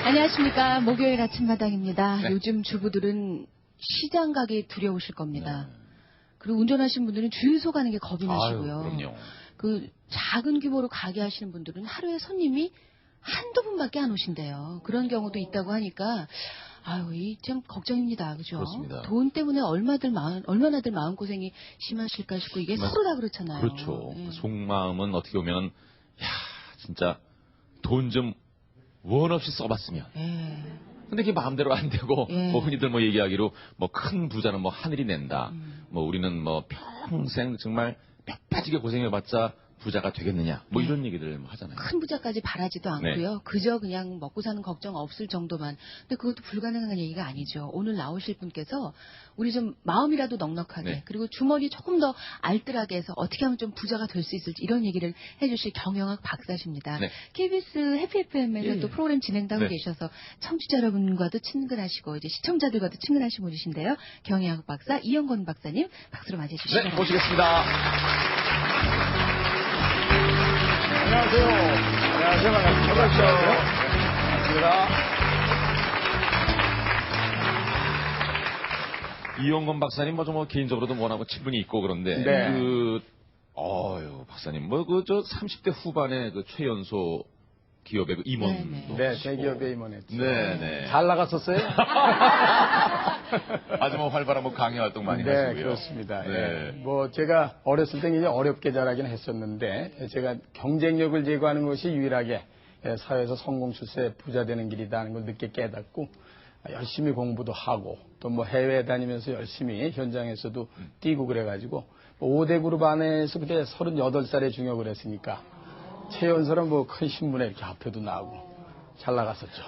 안녕하십니까. 목요일 아침마당입니다. 네. 요즘 주부들은 시장 가기 두려우실 겁니다. 네. 그리고 운전하시는 분들은 주유소 가는 게 겁이 나시고요. 그럼요. 그 작은 규모로 가게 하시는 분들은 하루에 손님이 한두 분밖에 안 오신대요. 그런 경우도 있다고 하니까 이 참 걱정입니다. 그죠? 그렇습니다. 돈 때문에 얼마나들 마음고생이 심하실까 싶고 이게 서로 다 그렇잖아요. 그렇죠. 네. 속마음은 어떻게 보면 진짜 돈 좀 원 없이 써봤으면. 근데 그게 마음대로 안 되고, 흔히들 얘기하기로, 큰 부자는 하늘이 낸다. 우리는 평생 정말 뼈 빠지게 고생해봤자 부자가 되겠느냐. 이런 얘기들 하잖아요. 큰 부자까지 바라지도 않고요. 네. 그저 그냥 먹고 사는 걱정 없을 정도만. 근데 그것도 불가능한 얘기가 아니죠. 오늘 나오실 분께서 우리 좀 마음이라도 넉넉하게, 네. 그리고 주머니 조금 더 알뜰하게 해서 어떻게 하면 좀 부자가 될 수 있을지 이런 얘기를 해주실 경영학 박사십니다. 네. KBS 해피 FM에서 또 프로그램 진행도 하고 계셔서 청취자 여러분과도 친근하시고 이제 시청자들과도 친근하신 분이신데요. 경영학 박사 이영건 박사님 박수로 맞이해 주시기 바랍니다. 네, 모시겠습니다. 안녕하세요. 안녕하세요. 반갑습니다. 이영건 박사님, 개인적으로도 워낙 친분이 있고 그런데, 네. 박사님, 30대 후반에 최연소 기업의 임원도. 네, 대기업에 임원했죠. 네. 잘 나갔었어요? 아주 활발한 강의 활동 많이 하시고요. 네, 그렇습니다. 네. 제가 어렸을 때 굉장히 어렵게 자라긴 했었는데, 제가 경쟁력을 제거하는 것이 유일하게 사회에서 성공 출세 부자 되는 길이다 하는 걸 늦게 깨닫고, 열심히 공부도 하고, 또 해외에 다니면서 열심히 현장에서도 뛰고 그래가지고, 5대 그룹 안에서 그때 38살에 중역을 했으니까, 최연소는 큰 신문에 이렇게 합표도 나오고, 잘 나갔었죠.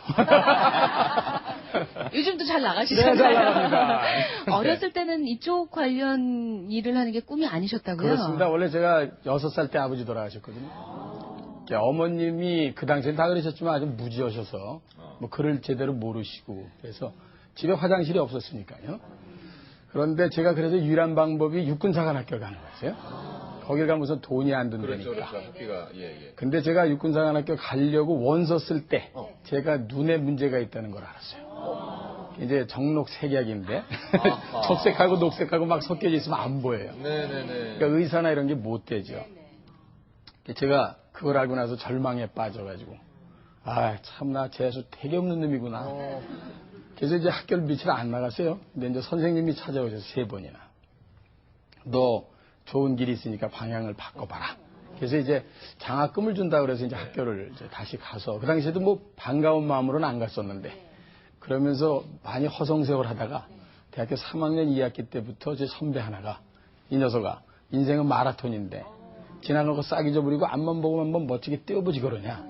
요즘도 잘 나가시잖아요. 네, 잘 나갑니다. 어렸을 때는 이쪽 관련 일을 하는 게 꿈이 아니셨다고요? 그렇습니다. 원래 제가 6살 때 아버지 돌아가셨거든요. 어머님이 그 당시엔 다 그러셨지만 아주 무지하셔서 글을 제대로 모르시고 그래서 집에 화장실이 없었으니까요. 그런데 제가 그래서 유일한 방법이 육군사관학교 가는 거였어요. 거길 가면 우선 돈이 안 든다니까. 그렇죠. 학비가, 근데 제가 육군사관학교 가려고 원서 쓸 때 제가 눈에 문제가 있다는 걸 알았어요. 이제 정록색약인데 적색하고 녹색하고 막 섞여져 있으면 안 보여요. 그러니까 의사나 이런 게 못 되죠. 제가 그걸 알고 나서 절망에 빠져가지고 참나 재수 되게 없는 놈이구나. 그래서 이제 학교를 며칠 안 나갔어요. 근데 이제 선생님이 찾아오셔서 3번이나 너 좋은 길이 있으니까 방향을 바꿔봐라. 그래서 이제 장학금을 준다 그래서 이제 학교를 이제 다시 가서 그 당시에도 반가운 마음으로는 안 갔었는데 그러면서 많이 허송세월 하다가 대학교 3학년 2학기 때부터 제 선배 하나가 이 녀석아 인생은 마라톤인데 지나간 거 싹 잊어버리고 앞만 보고 한번 멋지게 뛰어보지 그러냐.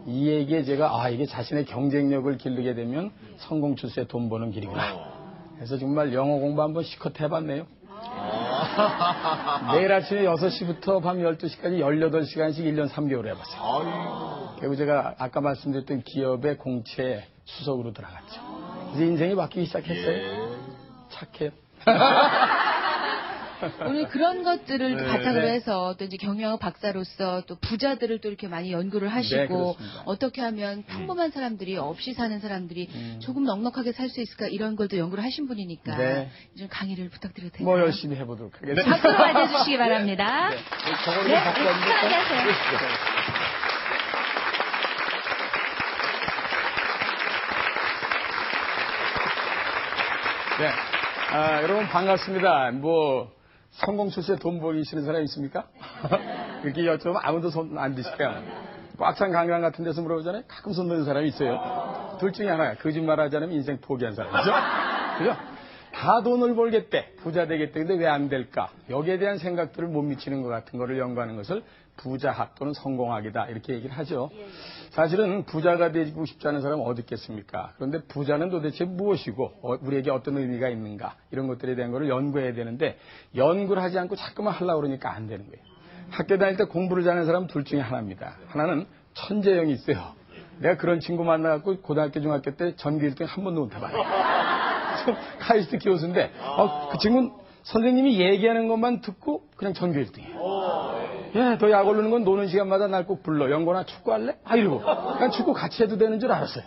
이 얘기에 제가 이게 자신의 경쟁력을 기르게 되면 성공 출세 돈 버는 길이구나. 그래서 정말 영어 공부 한번 시컷 해봤네요. 내일 아침에 6시부터 밤 12시까지 18시간씩 1년 3개월 해봤어요. 그리고 제가 아까 말씀드렸던 기업의 공채 수석으로 들어갔죠. 이제 인생이 바뀌기 시작했어요. 착해요. 오늘 그런 것들을 바탕으로 해서 또 이제 경영학 박사로서 또 부자들을 또 이렇게 많이 연구를 하시고 어떻게 하면 평범한 사람들이 없이 사는 사람들이 조금 넉넉하게 살 수 있을까 이런 걸 또 연구를 하신 분이니까 좀 강의를 부탁드려도 될까요? 열심히 해보도록 하겠습니다. 박수로 맞이해주시기 바랍니다. 저걸로 갖고 왔는데. 여러분 반갑습니다. 성공 출세 돈 벌기 싫은 사람 있습니까? 이렇게 여쭤보면 아무도 손 안 드실까요? 꽉 찬 강당 같은 데서 물어보잖아요. 가끔 손 드는 사람이 있어요. 둘 중에 하나야. 거짓말 하지 않으면 인생 포기한 사람이죠. 그죠? 다 돈을 벌겠대. 부자 되겠대. 근데 왜 안 될까? 여기에 대한 생각들을 못 미치는 것 같은 거를 연구하는 것을 부자학 또는 성공학이다. 이렇게 얘기를 하죠. 사실은 부자가 되고 싶지 않은 사람은 어디 있겠습니까? 그런데 부자는 도대체 무엇이고 우리에게 어떤 의미가 있는가? 이런 것들에 대한 거를 연구해야 되는데 연구를 하지 않고 자꾸만 하려고 그러니까 안 되는 거예요. 학교 다닐 때 공부를 잘하는 사람은 둘 중에 하나입니다. 하나는 천재형이 있어요. 내가 그런 친구 만나갖고 고등학교, 중학교 때 전교 1등 한 번도 못 해봐요. 카이스트 교수인데 그 친구는 선생님이 얘기하는 것만 듣고 그냥 전교 1등이에요. 예, 너 약 오르는 건 노는 시간마다 날 꼭 불러. 연고나 축구할래? 이러고 그냥 축구 같이 해도 되는 줄 알았어요.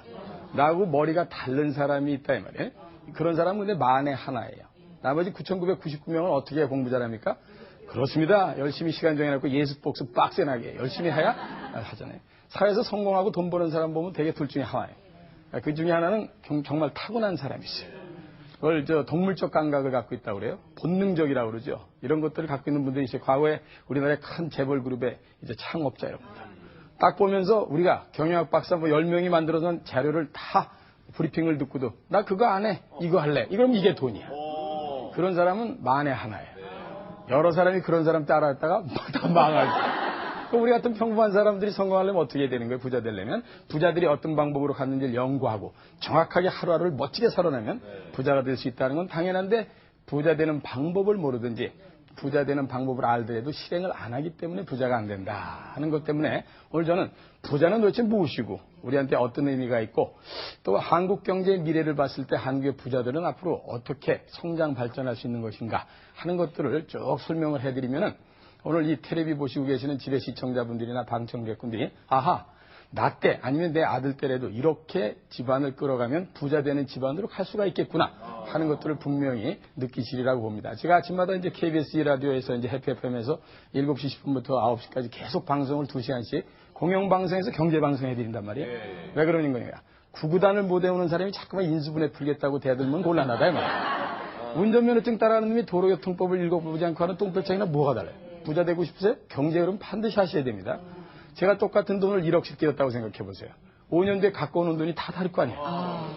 나하고 머리가 다른 사람이 있다 이 말이에요. 그런 사람은 근데 만에 하나예요. 나머지 9,999명은 어떻게 공부 잘합니까? 그렇습니다. 열심히 시간 정해놓고 예습복습 빡세나게 열심히 해야 하잖아요. 사회에서 성공하고 돈 버는 사람 보면 되게 둘 중에 하나예요. 그 중에 하나는 정말 타고난 사람이 있어요. 그걸 동물적 감각을 갖고 있다고 그래요. 본능적이라고 그러죠. 이런 것들을 갖고 있는 분들이 있어요. 과거에 우리나라의 큰 재벌 그룹의 이제 창업자 여러분들. 딱 보면서 우리가 경영학 박사 10명이 만들어놓은 자료를 다 브리핑을 듣고도 나 그거 안 해. 이거 할래. 이러면 이게 돈이야. 그런 사람은 만에 하나예요. 여러 사람이 그런 사람 따라했다가 다 망하죠. 우리 같은 평범한 사람들이 성공하려면 어떻게 되는 거예요? 부자 되려면 부자들이 어떤 방법으로 갔는지를 연구하고 정확하게 하루하루를 멋지게 살아내면 부자가 될 수 있다는 건 당연한데 부자 되는 방법을 모르든지 부자 되는 방법을 알더라도 실행을 안 하기 때문에 부자가 안 된다 하는 것 때문에 오늘 저는 부자는 도대체 무엇이고 우리한테 어떤 의미가 있고 또 한국 경제의 미래를 봤을 때 한국의 부자들은 앞으로 어떻게 성장 발전할 수 있는 것인가 하는 것들을 쭉 설명을 해드리면은 오늘 이 텔레비 보시고 계시는 집의 시청자분들이나 방청객분들이 아하 나 때 아니면 내 아들 때라도 이렇게 집안을 끌어가면 부자 되는 집안으로 갈 수가 있겠구나 하는 것들을 분명히 느끼시리라고 봅니다. 제가 아침마다 이제 KBS 라디오에서 이제 해피 FM에서 7시 10분부터 9시까지 계속 방송을 2시간씩 공영방송에서 경제방송 해드린단 말이에요. 왜 그러는 거냐. 구구단을 못 외우는 사람이 자꾸만 인수분해 풀겠다고 대들면 곤란하다 이 말이에요. 운전면허증 따라하는 놈이 도로교통법을 읽어보지 않고 하는 똥배짱이나 뭐가 달라요. 부자 되고 싶으세요? 경제 흐름 반드시 하셔야 됩니다. 제가 똑같은 돈을 1억씩 들였다고 생각해 보세요. 5년 뒤에 갖고 오는 돈이 다 다를 거 아니에요.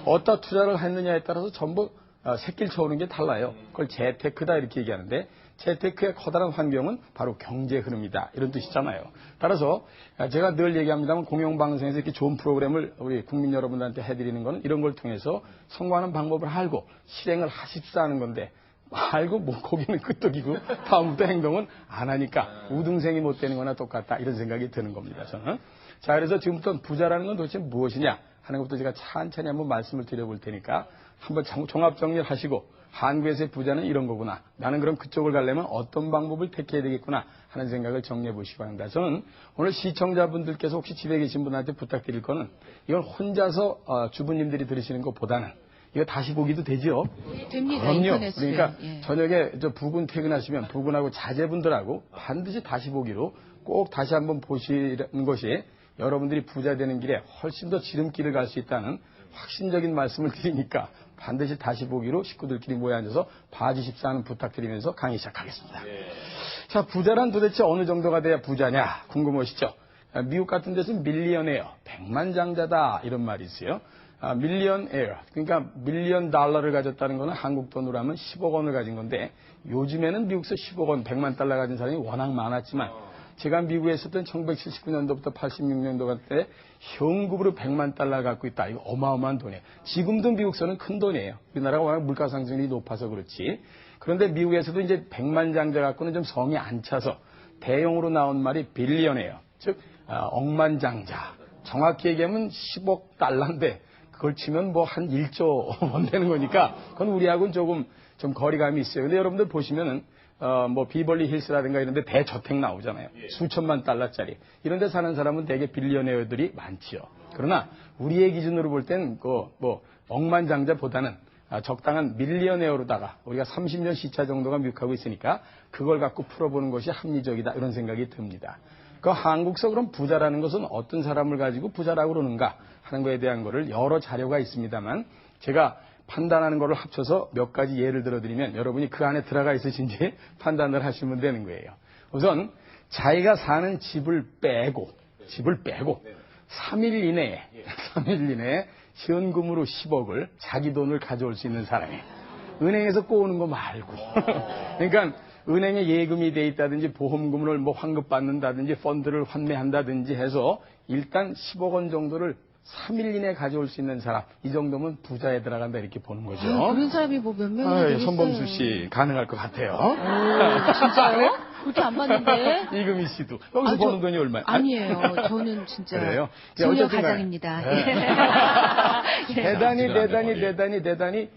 어디다 투자를 했느냐에 따라서 전부 새끼를 쳐오는 게 달라요. 그걸 재테크다 이렇게 얘기하는데 재테크의 커다란 환경은 바로 경제 흐름이다 이런 뜻이잖아요. 따라서 제가 늘 얘기합니다만 공영방송에서 이렇게 좋은 프로그램을 우리 국민 여러분들한테 해드리는 건 이런 걸 통해서 성공하는 방법을 알고 실행을 하십사 하는 건데 알고 뭐 거기는 끄떡이고 다음부터 행동은 안 하니까 우등생이 못 되는 거나 똑같다 이런 생각이 드는 겁니다. 저는. 자 그래서 지금부터 부자라는 건 도대체 무엇이냐 하는 것도 제가 천천히 한번 말씀을 드려볼 테니까 한번 종합 정리를 하시고 한국에서의 부자는 이런 거구나. 나는 그럼 그쪽을 가려면 어떤 방법을 택해야 되겠구나 하는 생각을 정리해 보시기 바랍니다. 저는 오늘 시청자분들께서 혹시 집에 계신 분한테 부탁드릴 거는 이건 혼자서 주부님들이 들으시는 것보다는 이거 다시 보기도 되죠? 됩니다. 그럼요. 인터넷으로. 그러니까 예. 저녁에 부군 퇴근하시면 부군하고 자제분들하고 반드시 다시 보기로 꼭 다시 한번 보시는 것이 여러분들이 부자 되는 길에 훨씬 더 지름길을 갈 수 있다는 확신적인 말씀을 드리니까 반드시 다시 보기로 식구들끼리 모여 앉아서 봐주십사 하는 부탁드리면서 강의 시작하겠습니다. 자, 부자란 도대체 어느 정도가 돼야 부자냐 궁금하시죠? 미국 같은 데서는 밀리언에어, 백만장자다 이런 말이 있어요. 밀리언에어, 그러니까 밀리언 달러를 가졌다는 것은 한국 돈으로 하면 10억 원을 가진 건데 요즘에는 미국에서 10억 원, 100만 달러 가진 사람이 워낙 많았지만 제가 미국에 있었던 1979년도부터 86년도 때 현금으로 100만 달러 갖고 있다. 이거 어마어마한 돈이에요. 지금도 미국서는 큰 돈이에요. 우리나라가 워낙 물가 상승률이 높아서 그렇지. 그런데 미국에서도 이제 100만 장자 갖고는 좀 성이 안 차서 대용으로 나온 말이 빌리언이에요. 즉 억만장자. 정확히 얘기하면 10억 달러인데 그걸 치면 뭐 한 1조 원 되는 거니까 그건 우리하고는 조금 좀 거리감이 있어요. 근데 여러분들 보시면은 뭐 비벌리 힐스라든가 이런 데 대저택 나오잖아요. 수천만 달러짜리. 이런 데 사는 사람은 되게 빌리언웨어들이 많지요. 그러나 우리의 기준으로 볼 땐 뭐 억만장자보다는 적당한 밀리언웨어로다가 우리가 30년 시차 정도가 미국하고 있으니까 그걸 갖고 풀어보는 것이 합리적이다 이런 생각이 듭니다. 그 한국서 그럼 부자라는 것은 어떤 사람을 가지고 부자라고 그러는가 하는 거에 대한 거를 여러 자료가 있습니다만 제가 판단하는 거를 합쳐서 몇 가지 예를 들어드리면 여러분이 그 안에 들어가 있으신지 판단을 하시면 되는 거예요. 우선 자기가 사는 집을 빼고 3일 이내에 현금으로 10억을 자기 돈을 가져올 수 있는 사람이에요. 은행에서 꼬우는 거 말고. 그러니까 은행에 예금이 돼 있다든지 보험금을 뭐 환급받는다든지 펀드를 환매한다든지 해서 일단 10억 원 정도를 3일 이내에 가져올 수 있는 사람, 이 정도면 부자에 들어간다 이렇게 보는 거죠. 그런 사람이 뭐 몇 명이나 되겠어요. 손범수 씨 가능할 것 같아요. 진짜요? 그렇게 안 봤는데. 이금희 씨도 여기서 버는 돈이 얼마예요? 아니에요. 저는 진짜 그래요? 소녀 가장입니다. 대단히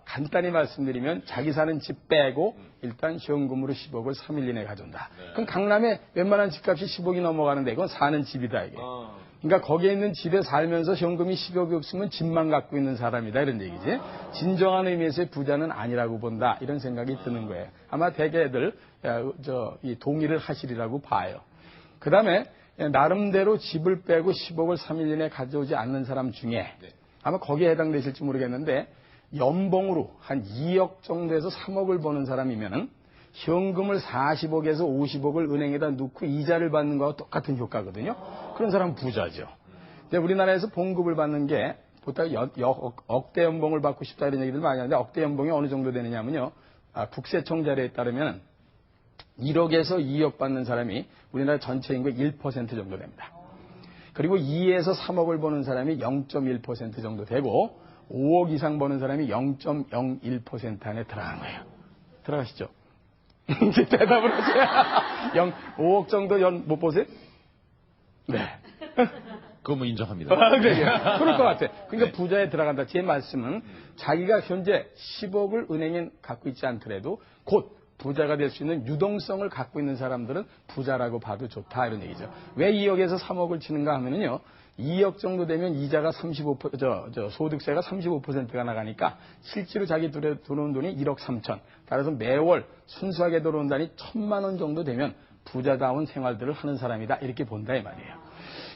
간단히 말씀드리면 자기 사는 집 빼고 일단 현금으로 10억을 3일 이내에 가져온다. 그럼 강남에 웬만한 집값이 10억이 넘어가는데 이건 사는 집이다 이게. 그러니까 거기에 있는 집에 살면서 현금이 10억이 없으면 집만 갖고 있는 사람이다 이런 얘기지. 진정한 의미에서의 부자는 아니라고 본다 이런 생각이 드는 거예요. 아마 대개들 이 동의를 하시리라고 봐요. 그 다음에 나름대로 집을 빼고 10억을 3일 이내에 가져오지 않는 사람 중에 아마 거기에 해당되실지 모르겠는데 연봉으로 한 2억 정도에서 3억을 버는 사람이면은 현금을 40억에서 50억을 은행에다 넣고 이자를 받는 거와 똑같은 효과거든요. 그런 사람은 부자죠. 근데 우리나라에서 봉급을 받는 게 보통 억대 연봉을 받고 싶다 이런 얘기들 많이 하는데 억대 연봉이 어느 정도 되느냐면요. 국세청 자료에 따르면 1억에서 2억 받는 사람이 우리나라 전체 인구의 1% 정도 됩니다. 그리고 2에서 3억을 버는 사람이 0.1% 정도 되고 5억 이상 버는 사람이 0.01% 안에 들어간 거예요. 들어가시죠? 이제 대답을 하세요. 5억 정도 못 보세요? 네. 그거 뭐 인정합니다. 그럴 것 같아. 그러니까 부자에 들어간다. 제 말씀은 자기가 현재 10억을 은행에 갖고 있지 않더라도 곧 부자가 될 수 있는 유동성을 갖고 있는 사람들은 부자라고 봐도 좋다 이런 얘기죠. 왜 2억에서 3억을 치는가 하면요. 2억 정도 되면 이자가 소득세가 35%가 나가니까 실제로 자기 들어온 돈이 1억 3천. 따라서 매월 순수하게 들어온다니 1,000만 원 정도 되면 부자다운 생활들을 하는 사람이다 이렇게 본다 이 말이에요.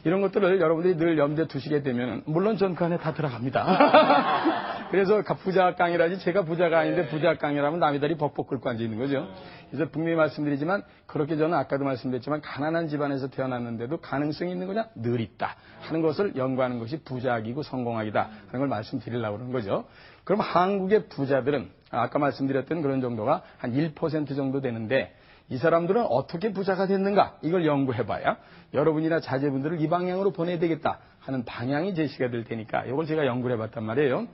이런 것들을 여러분들이 늘 염두에 두시게 되면 물론 전 그 안에 다 들어갑니다. 그래서 부자 깡이라지 제가 부자가 아닌데 부자 깡이라면 남의 다리 벅벅 긁고 앉아있는 거죠. 그래서 분명히 말씀드리지만 그렇게 저는 아까도 말씀드렸지만 가난한 집안에서 태어났는데도 가능성이 있는 거냐? 늘 있다 하는 것을 연구하는 것이 부자학이고 성공학이다 하는 걸 말씀드리려고 그러는 거죠. 그럼 한국의 부자들은 아까 말씀드렸던 그런 정도가 한 1% 정도 되는데 이 사람들은 어떻게 부자가 됐는가 이걸 연구해봐야 여러분이나 자제분들을 이 방향으로 보내야 되겠다 하는 방향이 제시가 될 테니까 이걸 제가 연구를 해봤단 말이에요.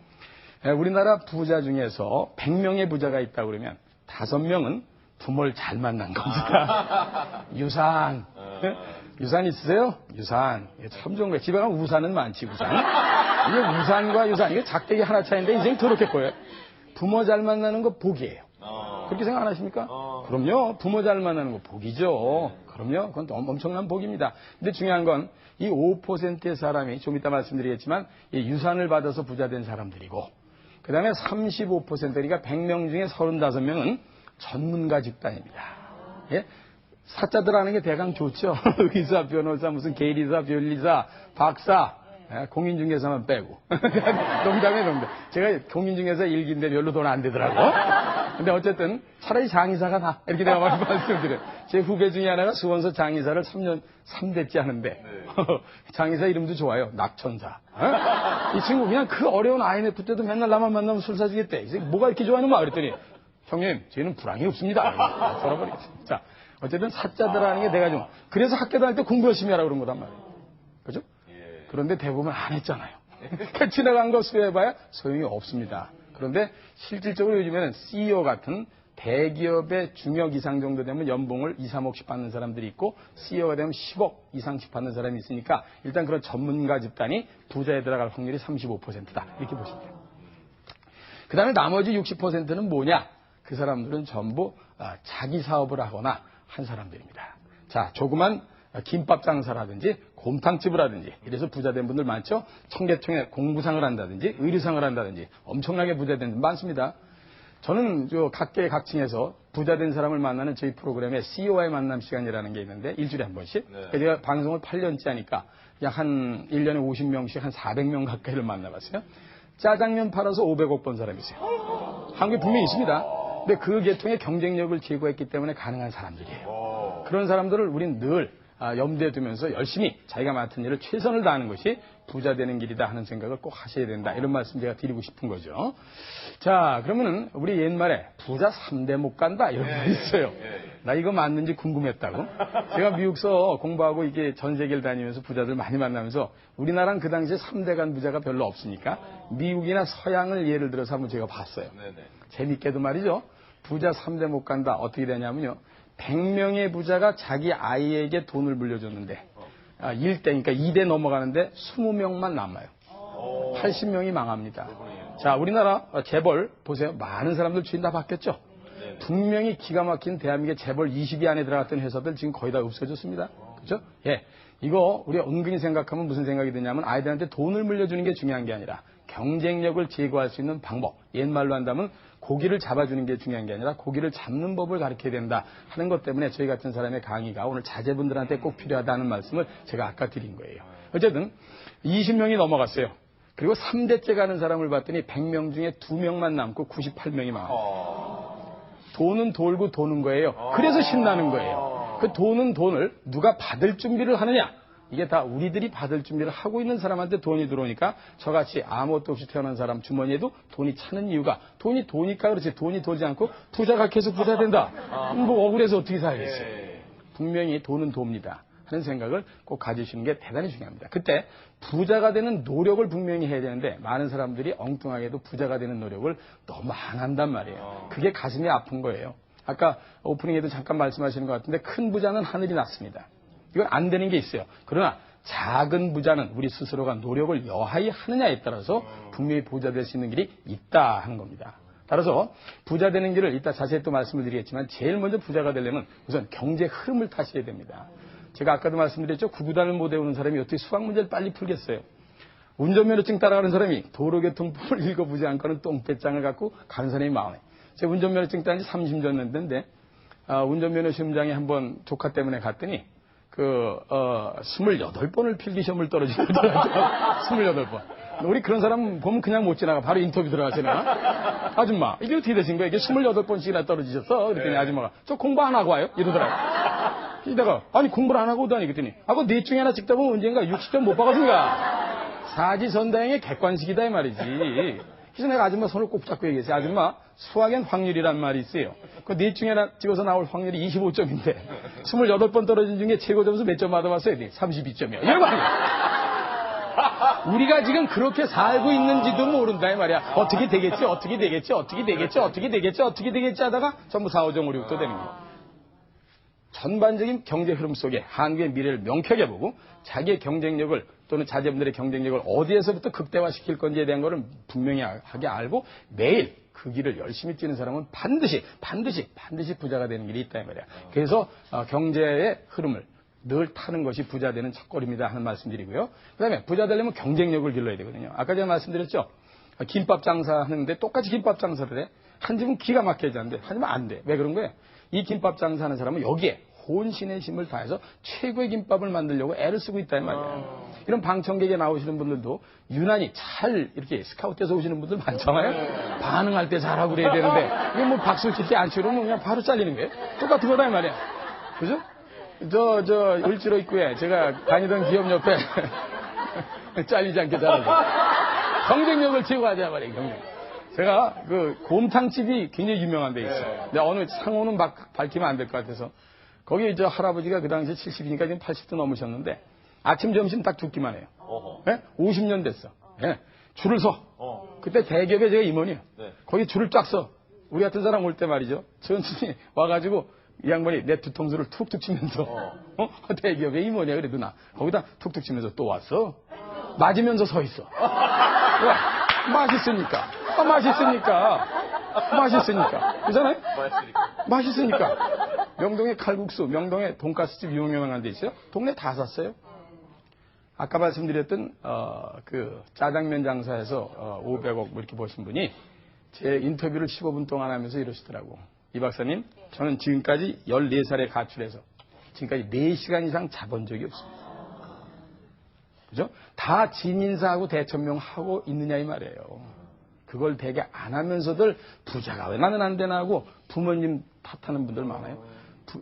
우리나라 부자 중에서 100명의 부자가 있다 그러면 5명은 부모를 잘 만난 겁니다. 유산. 유산 있으세요? 유산. 참 좋은 거예요. 집에 가면 우산은 많지, 우산. 이게 우산과 유산, 이게 작대기 하나 차이인데 인생이 더럽게 커요. 부모 잘 만나는 거 복이에요. 그렇게 생각 안 하십니까? 그럼요. 부모 잘 만나는 거 복이죠. 그럼요. 그건 엄청난 복입니다. 근데 중요한 건 이 5%의 사람이 좀 이따 말씀드리겠지만 이 유산을 받아서 부자 된 사람들이고 그 다음에 35% 그러니까 100명 중에 35명은 전문가 집단입니다. 예? 사자들 하는 게 대강 좋죠. 의사, 변호사, 무슨 계리사, 변리사, 박사, 공인중개사만 빼고. 농담에 농담. 제가 공인중개사 일기인데 별로 돈 안 되더라고. 근데 어쨌든 차라리 장의사가 나. 이렇게 내가 말씀드려요. 제 후배 중에 하나가 수원서 장의사를 3대째 하는데 장의사 이름도 좋아요. 낙천사. 이 친구 그냥 그 어려운 IMF 때도 맨날 나만 만나면 술 사주겠대. 이제 뭐가 이렇게 좋아하는 거야? 그랬더니 형님, 저희는 불황이 없습니다. 돌아버리겠습니다. 자, 어쨌든 사자들 하는 게 내가 좀 그래서 학교 다닐 때 공부 열심히 하라고 그런 거란 말이에요. 그죠? 그런데 대부분 안 했잖아요. 지나간 거 수혜해봐야 소용이 없습니다. 그런데 실질적으로 요즘에는 CEO 같은 대기업의 중역 이상 정도 되면 연봉을 2, 3억씩 받는 사람들이 있고 CEO가 되면 10억 이상씩 받는 사람이 있으니까 일단 그런 전문가 집단이 부자에 들어갈 확률이 35%다. 이렇게 보시면 돼요. 그 다음에 나머지 60%는 뭐냐? 그 사람들은 전부 자기 사업을 하거나 한 사람들입니다. 자, 조그만 김밥 장사라든지 곰탕집을 하든지 이래서 부자된 분들 많죠. 청계천에 공부상을 한다든지 의류상을 한다든지 엄청나게 부자된 분들 많습니다. 저는 각계 각층에서 부자된 사람을 만나는 저희 프로그램에 CEO와의 만남 시간이라는 게 있는데 일주일에 한 번씩. 네. 제가 방송을 8년째 하니까 약 한 1년에 50명씩 한 400명 가까이를 만나봤어요. 짜장면 팔아서 500억 번 사람이 있어요. 한국에 분명히 있습니다. 근데 그 계통의 경쟁력을 제고했기 때문에 가능한 사람들이에요. 그런 사람들을 우린 늘 염두에 두면서 열심히 자기가 맡은 일을 최선을 다하는 것이 부자 되는 길이다 하는 생각을 꼭 하셔야 된다. 이런 말씀 제가 드리고 싶은 거죠. 자, 그러면은 우리 옛말에 부자 3대 못 간다 이런 말이 있어요. 나 이거 맞는지 궁금했다고. 제가 미국서 공부하고 이게 전 세계를 다니면서 부자들 많이 만나면서 우리나라는 그 당시에 3대 간 부자가 별로 없으니까 미국이나 서양을 예를 들어서 한번 제가 봤어요. 재밌게도 말이죠. 부자 3대 못 간다. 어떻게 되냐면요. 100명의 부자가 자기 아이에게 돈을 물려줬는데 1대, 그러니까 2대 넘어가는데 20명만 남아요. 80명이 망합니다. 자, 우리나라 재벌 보세요. 많은 사람들 주인 다 바뀌었죠. 분명히 기가 막힌 대한민국의 재벌 20위 안에 들어갔던 회사들 지금 거의 다 없어졌습니다. 그렇죠? 예. 이거 우리가 은근히 생각하면 무슨 생각이 드냐면 아이들한테 돈을 물려주는 게 중요한 게 아니라 경쟁력을 제고할 수 있는 방법. 옛말로 한다면 고기를 잡아주는 게 중요한 게 아니라 고기를 잡는 법을 가르쳐야 된다 하는 것 때문에 저희 같은 사람의 강의가 오늘 자제분들한테 꼭 필요하다는 말씀을 제가 아까 드린 거예요. 어쨌든 20명이 넘어갔어요. 그리고 3대째 가는 사람을 봤더니 100명 중에 2명만 남고 98명이 망합니다. 돈은 돌고 도는 거예요. 그래서 신나는 거예요. 그 도는 돈을 누가 받을 준비를 하느냐. 이게 다 우리들이 받을 준비를 하고 있는 사람한테 돈이 들어오니까 저같이 아무것도 없이 태어난 사람 주머니에도 돈이 차는 이유가 돈이 도니까 그렇지 돈이 돌지 않고 부자가 계속 부자 된다. 뭐 억울해서 어떻게 살겠어요. 분명히 돈은 돕니다 하는 생각을 꼭 가지시는 게 대단히 중요합니다. 그때 부자가 되는 노력을 분명히 해야 되는데 많은 사람들이 엉뚱하게도 부자가 되는 노력을 너무 안 한단 말이에요. 그게 가슴이 아픈 거예요. 아까 오프닝에도 잠깐 말씀하시는 것 같은데 큰 부자는 하늘이 낮습니다. 이건 안 되는 게 있어요. 그러나 작은 부자는 우리 스스로가 노력을 여하히 하느냐에 따라서 분명히 부자 될 수 있는 길이 있다 하는 겁니다. 따라서 부자 되는 길을 이따 자세히 또 말씀을 드리겠지만 제일 먼저 부자가 되려면 우선 경제 흐름을 타셔야 됩니다. 제가 아까도 말씀드렸죠. 구구단을 못 외우는 사람이 어떻게 수학 문제를 빨리 풀겠어요. 운전면허증 따라가는 사람이 도로교통법을 읽어보지 않고는 똥배짱을 갖고 가는 사람이 많아요. 제가 운전면허증 딴 지 30년 됐는데 운전면허 시험장에 한번 조카 때문에 갔더니 28번을 필기시험을 떨어지고 28번. 우리 그런 사람 보면 그냥 못 지나가. 바로 인터뷰 들어가잖아. 아줌마, 이게 어떻게 되신 거예요? 이게 28번씩이나 떨어지셨어? 그랬더니 아줌마가, 저 공부 안 하고 와요? 이러더라고. 이따가, 아니, 공부를 안 하고 오다니. 그랬더니, 그거 넷 중에 하나 찍다 보면 언젠가 60점 못 받아준가? 사지선다행의 객관식이다, 이 말이지. 그래서 내가 아줌마 손을 꼭 잡고 얘기했어요. 아줌마, 수학엔 확률이란 말이 있어요. 그 넷 중에 하나 찍어서 나올 확률이 25점인데 28번 떨어진 중에 최고 점수 몇 점 받아봤어요? 32점이요. 이런 말이야. 우리가 지금 그렇게 살고 있는지도 모른다 이 말이야. 어떻게 되겠지 하다가 전부 4, 5점, 5, 6도 되는 거예요. 전반적인 경제 흐름 속에 한국의 미래를 명쾌하게 보고 자기의 경쟁력을 또는 자제분들의 경쟁력을 어디에서부터 극대화시킬 건지에 대한 것을 분명히 하게 알고 매일 그 길을 열심히 뛰는 사람은 반드시 부자가 되는 길이 있다 이 말이야. 그래서 경제의 흐름을 늘 타는 것이 부자 되는 첫걸음이다 하는 말씀드리고요. 그 다음에 부자 되려면 경쟁력을 길러야 되거든요. 아까 제가 말씀드렸죠. 김밥 장사하는데 똑같이 김밥 장사를 해. 한 집은 기가 막혀야 하는데 한 집은 안 돼. 왜 그런 거예요? 이 김밥 장사하는 사람은 여기에 혼신의 힘을 다해서 최고의 김밥을 만들려고 애를 쓰고 있다 이 말이에요. 이런 방청객에 나오시는 분들도 유난히 잘 이렇게 스카우트해서 오시는 분들 많잖아요. 반응할 때 잘하고 그래야 되는데 이거 뭐 박수를 칠 때 안 치면 그냥 바로 잘리는 거예요. 똑같은 거다 이 말이야. 그죠? 저 을지로 입구에 제가 다니던 기업 옆에 잘리지 않게 잘하죠. 경쟁력을 제고하자 말이에요. 경쟁. 제가 그 곰탕집이 굉장히 유명한 데 있어요. 근데 어느 상호는 막 밝히면 안 될 것 같아서 거기 저 할아버지가 그 당시 70이니까 지금 80도 넘으셨는데 아침 점심 딱 두 끼만 해요. 네? 50년 됐어. 네? 줄을 서. 그때 대기업에 제가 임원이에요. 네. 거기 줄을 쫙 서. 우리 같은 사람 올 때 말이죠. 천천히 와가지고 이 양반이 내 뒤통수를 툭툭 치면서 대기업의 임원이야. 그래 누나. 거기다 툭툭 치면서 또 왔어. 맞으면서 서 있어. 왜? 맛있으니까. 그잖아요? 맛있으니까. 명동에 칼국수, 명동에 돈가스집 유명한 데 있어요. 동네 다 샀어요. 아까 말씀드렸던 그 짜장면 장사에서 500억 뭐 이렇게 버신 분이 제 인터뷰를 15분 동안 하면서 이러시더라고. 이 박사님, 저는 지금까지 14살에 가출해서 지금까지 4시간 이상 자본 적이 없습니다. 그죠? 다 진인사하고 대천명하고 있느냐 이 말이에요. 그걸 되게 안 하면서들 부자가 왜 나는 안 되나 하고 부모님 탓하는 분들 많아요.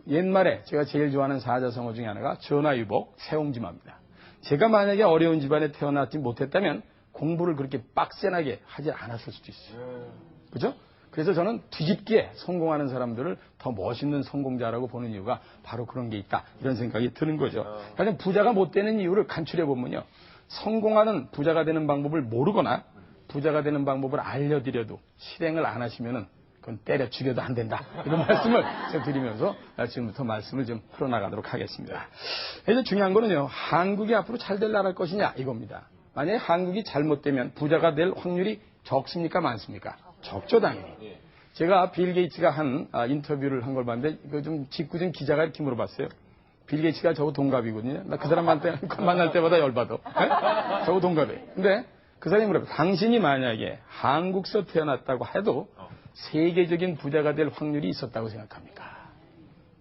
옛말에 제가 제일 좋아하는 사자성어 중에 하나가 전화위복, 세옹지마입니다. 제가 만약에 어려운 집안에 태어나지 못했다면 공부를 그렇게 빡세하게 하지 않았을 수도 있어요. 그죠? 그래서 저는 뒤집기에 성공하는 사람들을 더 멋있는 성공자라고 보는 이유가 바로 그런 게 있다. 이런 생각이 드는 거죠. 그러니까 부자가 못 되는 이유를 간추려 보면요. 성공하는 부자가 되는 방법을 모르거나 부자가 되는 방법을 알려드려도 실행을 안 하시면은 그건 때려 죽여도 안 된다. 이런 말씀을 제가 드리면서 지금부터 말씀을 좀 풀어나가도록 하겠습니다. 이제 중요한 거는요. 한국이 앞으로 잘 될 나라일 것이냐 이겁니다. 만약에 한국이 잘못되면 부자가 될 확률이 적습니까? 많습니까? 적죠, 당연히. 제가 빌 게이츠가 한 인터뷰를 한 걸 봤는데 그 좀 직구준 기자가 이렇게 물어봤어요. 빌 게이츠가 저하고 동갑이거든요. 나 그 사람한테 만날 때마다 열받아. 네? 저하고 동갑이에요. 근데 그 사람이 물어봐요. 당신이 만약에 한국서 태어났다고 해도 세계적인 부자가 될 확률이 있었다고 생각합니까?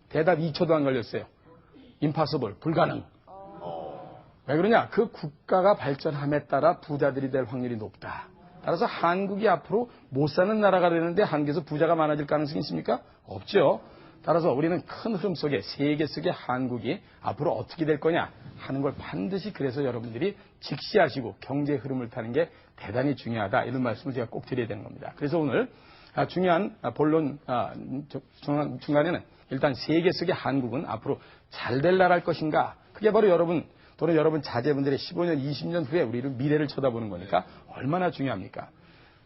대답 2초도 안 걸렸어요. impossible, 불가능. 왜 그러냐? 그 국가가 발전함에 따라 부자들이 될 확률이 높다. 따라서 한국이 앞으로 못 사는 나라가 되는데 한국에서 부자가 많아질 가능성이 있습니까? 없죠. 따라서 우리는 큰 흐름 속에 세계 속에 한국이 앞으로 어떻게 될 거냐 하는 걸 반드시 그래서 여러분들이 직시하시고 경제 흐름을 타는 게 대단히 중요하다. 이런 말씀을 제가 꼭 드려야 되는 겁니다. 그래서 오늘 중요한 본론 중간에는 일단 세계 속의 한국은 앞으로 잘 될 나라일 것인가. 그게 바로 여러분 또는 여러분 자제분들의 15년, 20년 후에 우리를 미래를 쳐다보는 거니까 얼마나 중요합니까?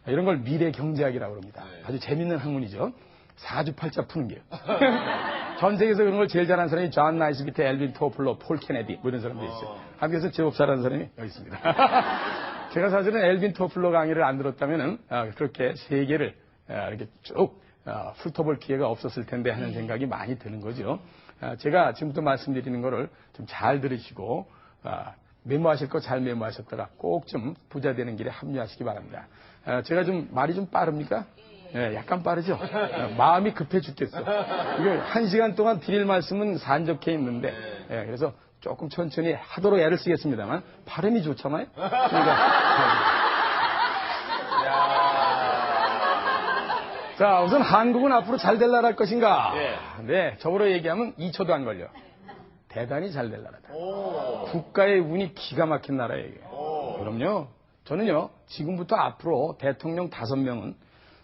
이런 걸 미래 경제학이라고 합니다. 아주 재밌는 학문이죠. 사주팔자 푸는 게요. 전 세계에서 그런 걸 제일 잘하는 사람이 존 나이스비트, 엘빈 토플러, 폴 케네디 뭐 이런 사람들이 있어요. 한국에서 제법 잘하는 사람이 여기 있습니다. 제가 사실은 엘빈 토플러 강의를 안 들었다면은 그렇게 세계를 이렇게 쭉 훑어볼 기회가 없었을 텐데 하는 생각이 많이 드는 거죠. 제가 지금부터 말씀드리는 거를 좀 잘 들으시고 메모하실 거 잘 메모하셨다가 꼭 좀 부자 되는 길에 합류하시기 바랍니다. 제가 좀 말이 좀 빠릅니까? 예, 약간 빠르죠? 마음이 급해 죽겠어. 이게 1시간 동안 드릴 말씀은 산적해 있는데, 예, 그래서 조금 천천히 하도록 애를 쓰겠습니다만, 발음이 좋잖아요? 자, 우선 한국은 앞으로 잘 될 나라일 것인가? 네, 저보러 얘기하면 2초도 안 걸려. 대단히 잘 될 나라다. 국가의 운이 기가 막힌 나라예요. 그럼요. 저는요, 지금부터 앞으로 대통령 5명은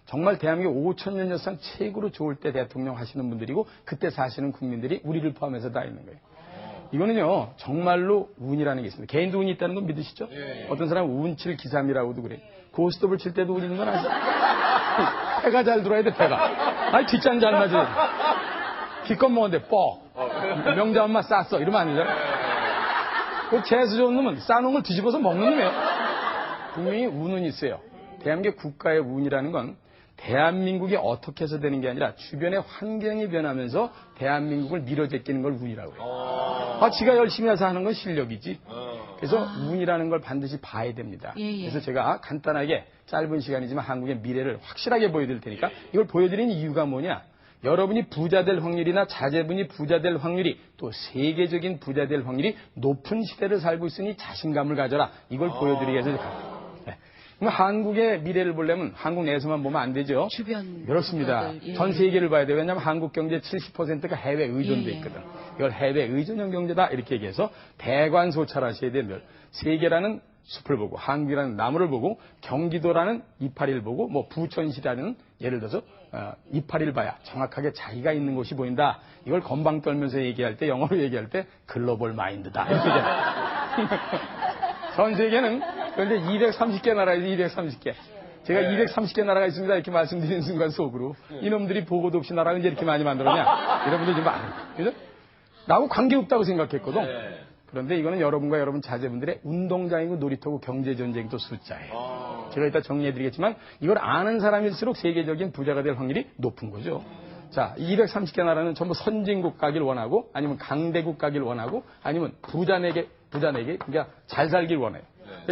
정말 대한민국 5,000년 역사 최고로 좋을 때 대통령 하시는 분들이고 그때 사시는 국민들이 우리를 포함해서 다 있는 거예요. 이거는요 정말로 운이라는 게 있습니다. 개인도 운이 있다는 건 믿으시죠? 어떤 사람은 운칠 기삼이라고도 그래요. 고스톱을 칠 때도 운 있는 건 아시죠? 패가 잘 들어야 돼, 패가. 아니 뒷장 잘 맞아. 기껏 먹었는데 명자 엄마 쌌어 이러면 안 되잖아. 그 재수 좋은 놈은 싸놓은 걸 뒤집어서 먹는 놈이에요. 분명히 운은 있어요. 대한민국 국가의 운이라는 건 대한민국이 어떻게 해서 되는 게 아니라 주변의 환경이 변하면서 대한민국을 밀어제끼는 걸 운이라고 해요. 지가 열심히 해서 하는 건 실력이지. 그래서 운이라는 걸 반드시 봐야 됩니다. 그래서 제가 간단하게 짧은 시간이지만 한국의 미래를 확실하게 보여드릴 테니까 이걸 보여드리는 이유가 뭐냐. 여러분이 부자 될 확률이나 자제분이 부자 될 확률이 또 세계적인 부자 될 확률이 높은 시대를 살고 있으니 자신감을 가져라. 이걸 보여드리기 위해서 갑니다. 그럼 한국의 미래를 보려면 한국 내에서만 보면 안 되죠. 주변 그렇습니다. 전 세계를 봐야 돼요. 왜냐하면 한국 경제 70%가 해외 의존돼 있거든. 이걸 해외 의존형 경제다 이렇게 얘기해서 대관소찰하셔야 돼요. 세계라는 숲을 보고 한국이라는 나무를 보고 경기도라는 이파리를 보고 뭐 부천시라는 예를 들어서 이파리를 봐야 정확하게 자기가 있는 곳이 보인다. 이걸 건방 떨면서 얘기할 때 영어로 얘기할 때 글로벌 마인드다 이렇게 얘기해요. 전 세계는 그런데 230개 나라에서 230개. 제가 230개 나라가 있습니다 이렇게 말씀드리는 순간 속으로 이놈들이 보고도 없이 나라를 이제 이렇게 많이 만들었냐. 여러분들 좀 아는. 그죠? 나하고 관계없다고 생각했거든. 그런데 이거는 여러분과 여러분 자제분들의 운동장이고 놀이터고 경제전쟁도 숫자예요. 제가 이따 정리해드리겠지만 이걸 아는 사람일수록 세계적인 부자가 될 확률이 높은 거죠. 자, 230개 나라는 전부 선진국 가길 원하고 아니면 강대국 가길 원하고 아니면 부자에게 그러니까 잘 살길 원해요.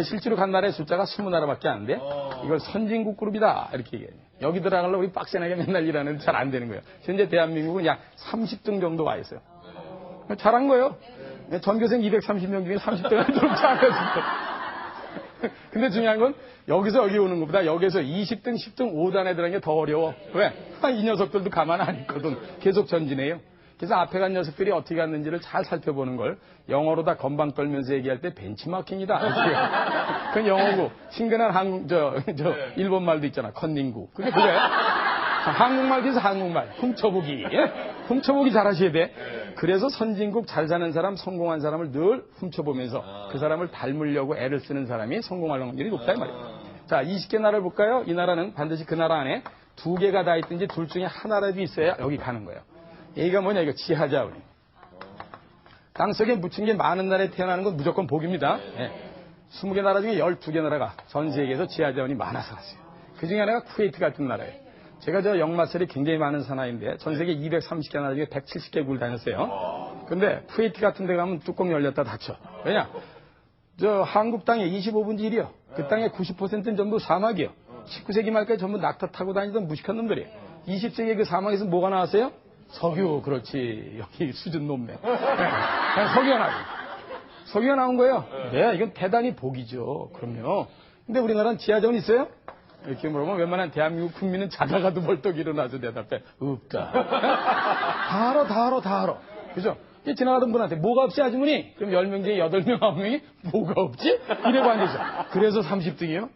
실제로 간 나라의 숫자가 20나라밖에 안 돼. 이걸 선진국 그룹이다 이렇게 얘기해요. 여기 들어가려고 우리 빡세나게 맨날 일하는데 잘 안 되는 거예요. 현재 대한민국은 약 30등 정도 와 있어요. 잘한 거예요. 전교생 230명 중에 30등은 들어오지 않았습니다. 근데 중요한 건 여기서 여기 오는 것보다 여기서 20등, 10등, 5단에 들어가는 게 더 어려워. 왜? 이 녀석들도 가만 안 있거든. 계속 전진해요. 그래서 앞에 간 녀석들이 어떻게 갔는지를 잘 살펴보는 걸 영어로 다 건방 떨면서 얘기할 때 벤치마킹이다. 그건 영어고 친근한 일본 말도 있잖아. 컨닝구. 그게 그거야. 한국말 그래서 한국말. 훔쳐보기. 예? 훔쳐보기 잘하셔야 돼. 그래서 선진국 잘 사는 사람, 성공한 사람을 늘 훔쳐보면서 그 사람을 닮으려고 애를 쓰는 사람이 성공할 확률이 높다 이 말이에요. 자, 20개 나라를 볼까요? 이 나라는 반드시 그 나라 안에 2개가 다 있든지 둘 중에 하나라도 있어야 여기 가는 거예요. 얘가 뭐냐, 이거 지하자원이. 땅속에 묻힌 게 많은 나라에 태어나는 건 무조건 복입니다. 예. 20개 나라 중에 12개 나라가 전 세계에서 지하자원이 많아서 갔어요. 그 중에 하나가 쿠웨이트 같은 나라예요. 제가 역마살이 굉장히 많은 사나이인데 전 세계 230개 나라 중에 170개국을 다녔어요. 근데 쿠웨이트 같은 데 가면 뚜껑 열렸다 닫혀. 왜냐? 한국 땅에 25분지 1이요. 그 땅의 90%는 전부 사막이요. 19세기 말까지 전부 낙타 타고 다니던 무식한 놈들이에요. 20세기에 그 사막에서 뭐가 나왔어요? 석유. 그렇지. 여기 수준 높네. 그냥 석유가 나와요. 석유가 나온 거예요. 네, 이건 대단히 복이죠. 그럼요. 근데 우리나라는 지하자원 있어요? 이렇게 물어보면 웬만한 대한민국 국민은 자다가도 벌떡 일어나서 대답해. 없다. 다 알아. 그죠? 지나가던 분한테 뭐가 없지 아주머니? 그럼 10명 중에 8명, 9명이 뭐가 없지? 이래고 앉으죠. 그래서 30등이요?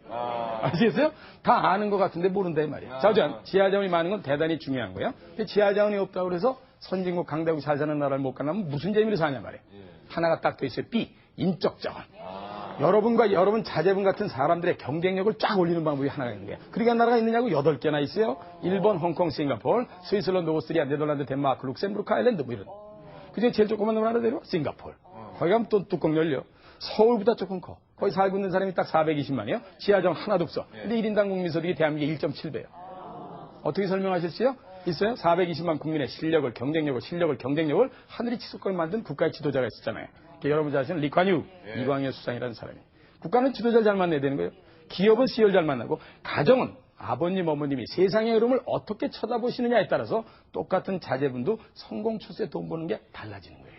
아시겠어요? 다 아는 것 같은데 모른다 이 말이에요. 자, 지하자원이 많은 건 대단히 중요한 거예요. 근데 지하자원이 없다고 그래서 선진국 강대국 잘 사는 나라를 못 가려면 무슨 재미로 사냐 말이에요. 하나가 딱 돼 있어요. B. 인적 자원. 여러분과 여러분 자제분 같은 사람들의 경쟁력을 쫙 올리는 방법이 하나가 있는 거예요. 그러니까 나라가 있느냐고 8개나 있어요. 일본, 홍콩, 싱가포르, 스위스랜드, 오스트리아, 네덜란드, 덴마크, 룩셈부르크, 아일랜드 뭐 이런. 그중에 제일 조그만 놈 하나 데려? 싱가포르. 거기 가면 또 뚜껑 열려. 서울보다 조금 커. 거기 살고 있는 사람이 딱 420만이에요. 지하자원 하나도 없어. 근데 1인당 국민소득이 대한민국의 1.7배예요. 어떻게 설명하실지요? 있어요? 420만 국민의 실력을, 경쟁력을 하늘이 치솟게 만든 국가의 지도자가 있었잖아요. 여러분 잘 아시는 리관유, 이광현 수상이라는 사람이. 국가는 지도자를 잘 만나야 되는 거예요. 기업은 CEO를 잘 만나고, 가정은 아버님, 어머님이 세상의 흐름을 어떻게 쳐다보시느냐에 따라서 똑같은 자제분도 성공 추세에 돈 버는 게 달라지는 거예요.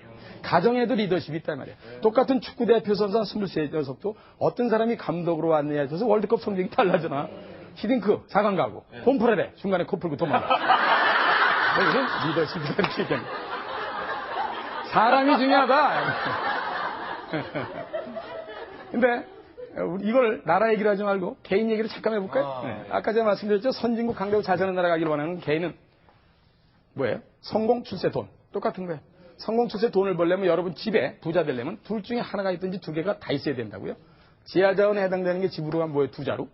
가정에도 리더십이 있단 말이에요. 똑같은 축구대표 선수 한 23녀석도 어떤 사람이 감독으로 왔느냐에 따라서 월드컵 성적이 달라지나. 히딩크, 4강 가고, 폼프레레, 중간에 코 풀고 도망가. 이건 리더십이라는 이렇게 얘기합니다. 사람이 중요하다. 근데 이걸 나라 얘기를 하지 말고 개인 얘기를 잠깐 해볼까요? 아까 제가 말씀드렸죠. 선진국 강대국 잘 사는 나라 가길 원하는 개인은 뭐예요? 성공, 출세, 돈. 똑같은 거예요. 성공, 출세, 돈을 벌려면 여러분 집에 부자 되려면 둘 중에 하나가 있든지 2개가 다 있어야 된다고요. 지하자원에 해당되는 게 집으로 가면 뭐예요? 2자루?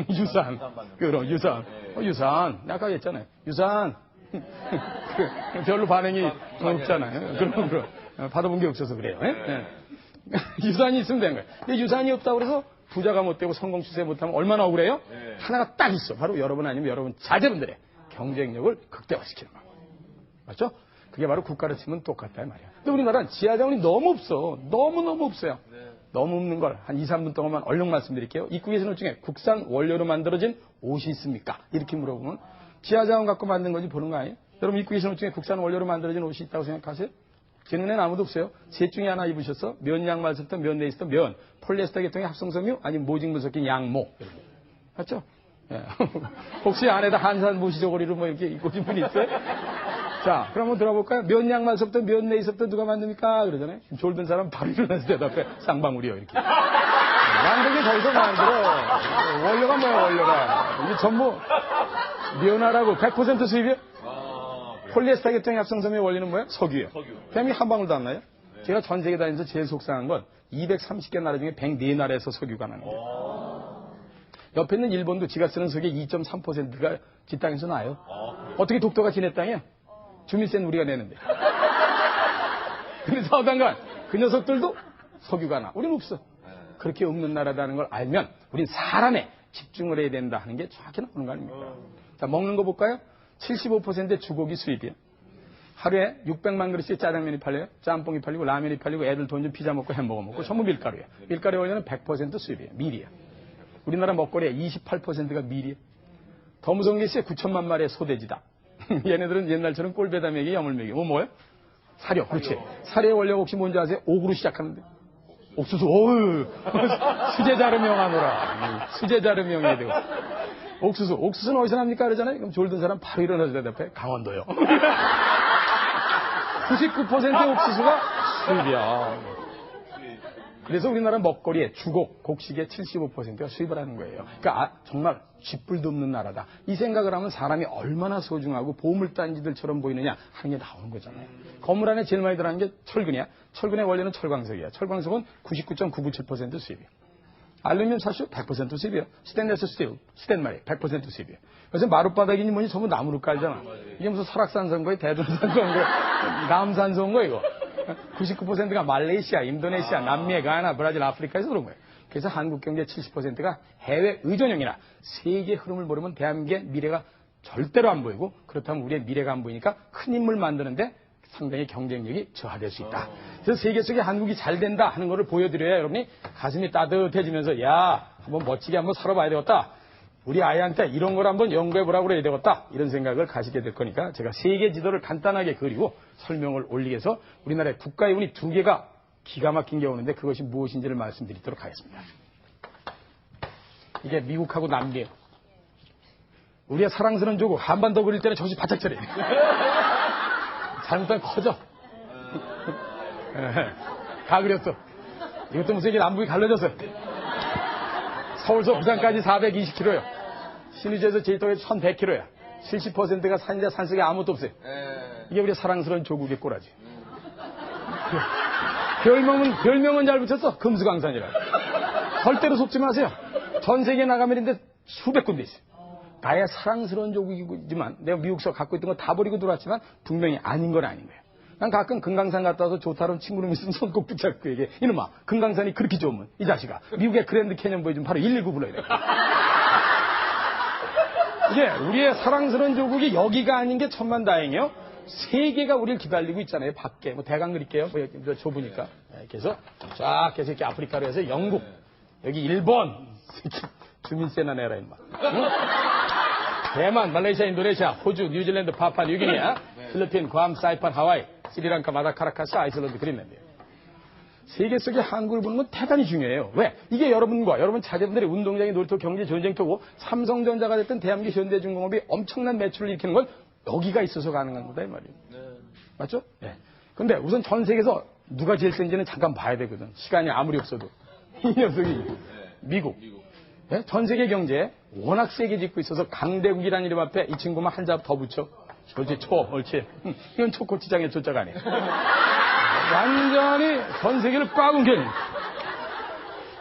유산. 그럼 유산. 유산. 아까 했잖아요. 유산. 별로 반응이 없잖아요. 그럼 받아본 게 없어서 그래요. 유산이 있으면 되는 거예요. 근데 유산이 없다고 그래서 부자가 못 되고 성공 추세 못하면 얼마나 억울해요? 하나가 딱 있어. 바로 여러분 아니면 여러분 자제분들의 경쟁력을 극대화시키는 거예요. 맞죠? 그게 바로 국가를 치면 똑같다 이 말이야. 근데 우리나라는 지하자원이 너무 없어. 너무너무 없어요. 너무 없는 걸 한 2, 3분 동안만 얼른 말씀드릴게요. 입고 계시는 것 중에 국산 원료로 만들어진 옷이 있습니까? 이렇게 물어보면 지하자원 갖고 만든 건지 보는 거 아니에요? 여러분 입고 계시는 것 중에 국산 원료로 만들어진 옷이 있다고 생각하세요? 제 눈에는 아무도 없어요. 셋 중에 하나 입으셨어? 면 양말 썼던 면 내에 있었던 면, 폴리에스터 계통의 합성섬유, 아니면 모직물 섞인 양모. 맞죠? 예. 혹시 안에다 한산 무시저고리로 뭐 이렇게 입고 오신 분이 있어요? 자, 그럼 한번 들어볼까요? 면 양말 섞던 면 내에 있었던 누가 만듭니까? 그러잖아요. 졸든 사람 바로 일어나서 대답해. 쌍방울이요, 이렇게. 만들기 저기서 만들어. 원료가 뭐야, 원료가. 이게 전부 면화라고 100% 수입이요? 폴리에스터 계통의 합성섬유의 원리는 뭐예요? 석유예요. 대한민국 한 방울도 안 나요? 제가 전 세계 다니면서 제일 속상한 건 230개 나라 중에 104나라에서 석유가 나는 거예요. 옆에 있는 일본도 지가 쓰는 석유의 2.3%가 지 땅에서 나요. 어떻게 독도가 지네 땅이에요? 주민세는 우리가 내는데. 근데 서당간 그 녀석들도 석유가 나. 우리는 없어. 그렇게 없는 나라라는 걸 알면 우린 사람에 집중을 해야 된다 하는 게 정확히 나오는 거 아닙니까? 자, 먹는 거 볼까요? 75%의 주고기 수입이에요. 하루에 600만 그릇씩 짜장면이 팔려요. 짬뽕이 팔리고 라면이 팔리고 애들 돈 좀 피자 먹고 햄버거 먹고 전부 밀가루예요. 밀가루의 원료는 100% 수입이에요. 밀이에요. 우리나라 먹거리의 28%가 밀이에요. 더 무서운 게 있어요. 9천만 마리의 소돼지다. 얘네들은 옛날처럼 꼴배다 먹이 염을 먹이. 뭐예요? 사료. 그렇지. 사료의 원료가 혹시 뭔지 아세요? 옥으로 시작하는데. 옥수수. 어우. 수제자를 명하노라. 수제자를 명해야 되고. 옥수수는 어디서 납니까? 그러잖아요. 그럼 졸든 사람 바로 일어나서 대답해. 강원도요. 99%의 옥수수가 수입이야. 그래서 우리나라 먹거리에 주곡, 곡식의 75%가 수입을 하는 거예요. 그러니까 정말 쥐뿔도 없는 나라다. 이 생각을 하면 사람이 얼마나 소중하고 보물단지들처럼 보이느냐 하는 게 나오는 거잖아요. 건물 안에 제일 많이 들어가는 게 철근이야. 철근의 원료는 철광석이야. 철광석은 99.997% 수입이에요. 알루미늄 사실 100% 수입이에요. 스테인레스 스틸, 스텐말이 100% 수입이에요. 그래서 마룻바닥이니 뭐니 전부 나무로 깔잖아. 이게 무슨 설악산소인 거야, 대둔산소인 거야, 남산소인 거야 이거. 99%가 말레이시아, 인도네시아, 남미, 가나, 브라질, 아프리카에서 그런 거예요. 그래서 한국 경제 70%가 해외 의존형이라 세계 흐름을 모르면 대한민국의 미래가 절대로 안 보이고 그렇다면 우리의 미래가 안 보이니까 큰 힘을 만드는데 상당히 경쟁력이 저하될 수 있다. 그래서 세계 속에 한국이 잘 된다 하는 것을 보여드려야 여러분이 가슴이 따뜻해지면서 야, 한번 멋지게 한번 살아봐야 되겠다. 우리 아이한테 이런 걸 한번 연구해보라고 그래야 되겠다. 이런 생각을 가지게 될 거니까 제가 세계 지도를 간단하게 그리고 설명을 올리기 위해서 우리나라의 국가유운이 2개가 기가 막힌 게 오는데 그것이 무엇인지를 말씀드리도록 하겠습니다. 이게 미국하고 남미예요. 우리의 사랑스러운 조국 한반도 그릴 때는 정신 바짝 차려야 돼. 잘못하면 커져. 다 그렸어. 이것도 무슨 이게 남북이 갈라졌어. 서울서 부산까지 420km요. 신의주에서 제주도까지 1100km야. 70%가 산이라 산속에 아무것도 없어요. 이게 우리 사랑스러운 조국의 꼬라지. 별명은 잘 붙였어. 금수강산이라고. 절대로 속지 마세요. 전 세계에 나가면 인데 수백 군데 있어요. 나의 사랑스러운 조국이지만 내가 미국서 갖고 있던 거 다 버리고 들어왔지만 분명히 아닌 건 아닌 거예요. 난 가끔 금강산 갔다 와서 좋다는 친구놈이 있으면 손 꼭 붙잡고 얘기해. 이놈아, 금강산이 그렇게 좋으면 이 자식아 미국의 그랜드 캐년 보여주면 바로 119 불러야 돼. 이게 우리의 사랑스러운 조국이 여기가 아닌 게 천만다행이에요. 세계가 우리를 기다리고 있잖아요. 밖에 뭐 대강 그릴게요. 뭐 좁으니까. 그래서 쫙 해서 이렇게 아프리카로 해서 영국, 여기 일본, 주민세나 내라 임마. 응? 대만, 말레이시아, 인도네시아, 호주, 뉴질랜드, 파푸아 뉴기니아, 필리핀, 괌, 사이판, 하와이, 스리랑카, 마다카라카스, 아이슬란드, 그린란드예요. 세계 속에 한국을 보는 건 대단히 중요해요. 왜? 이게 여러분과 여러분 자제분들의 운동장이 놀이터, 경제, 전쟁터고 삼성전자가 됐든 대한민국 현대중공업이 엄청난 매출을 일으키는 건 여기가 있어서 가능한 거다 이 말이에요. 네. 맞죠? 네. 근데 우선 전 세계에서 누가 제일 센지는 잠깐 봐야 되거든. 시간이 아무리 없어도. 이 녀석이 미국. 네? 전 세계 경제에 워낙 세게 짓고 있어서 강대국이라는 이름 앞에 이 친구만 한 잡 더 붙여. 옳지, 옳지. 이건 초코치장의 조자가 아니에요. 완전히 전 세계를 꽉 옮겨요.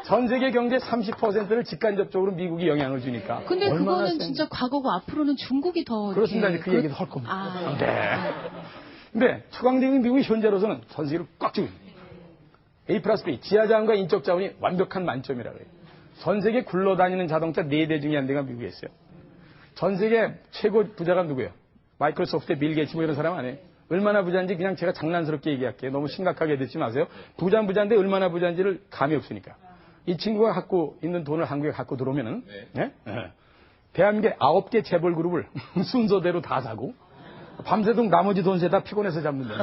전 세계 경제 30%를 직간접적으로 미국이 영향을 주니까. 근데 그거는 진짜 과거고 앞으로는 중국이 더. 그렇습니다. 이제 그 얘기도 할 겁니다. 네. 근데 초강대국인 미국이 현재로서는 전 세계를 꽉 쥐고 있습니다. A+B, 지하자원과 인적 자원이 완벽한 만점이라고 해요. 전 세계 굴러다니는 자동차 4대 중에 한 대가 미국에 있어요. 전 세계 최고 부자가 누구예요? 마이크로소프트의 빌 게이츠 뭐 이런 사람 아니에요? 얼마나 부자인지 그냥 제가 장난스럽게 얘기할게요. 너무 심각하게 듣지 마세요. 부자인데 얼마나 부자인지를 감이 없으니까. 이 친구가 갖고 있는 돈을 한국에 갖고 들어오면은, 네? 네? 대한민국의 9개 재벌 그룹을 순서대로 다 사고, 밤새도록 나머지 돈 세다 피곤해서 잡는다.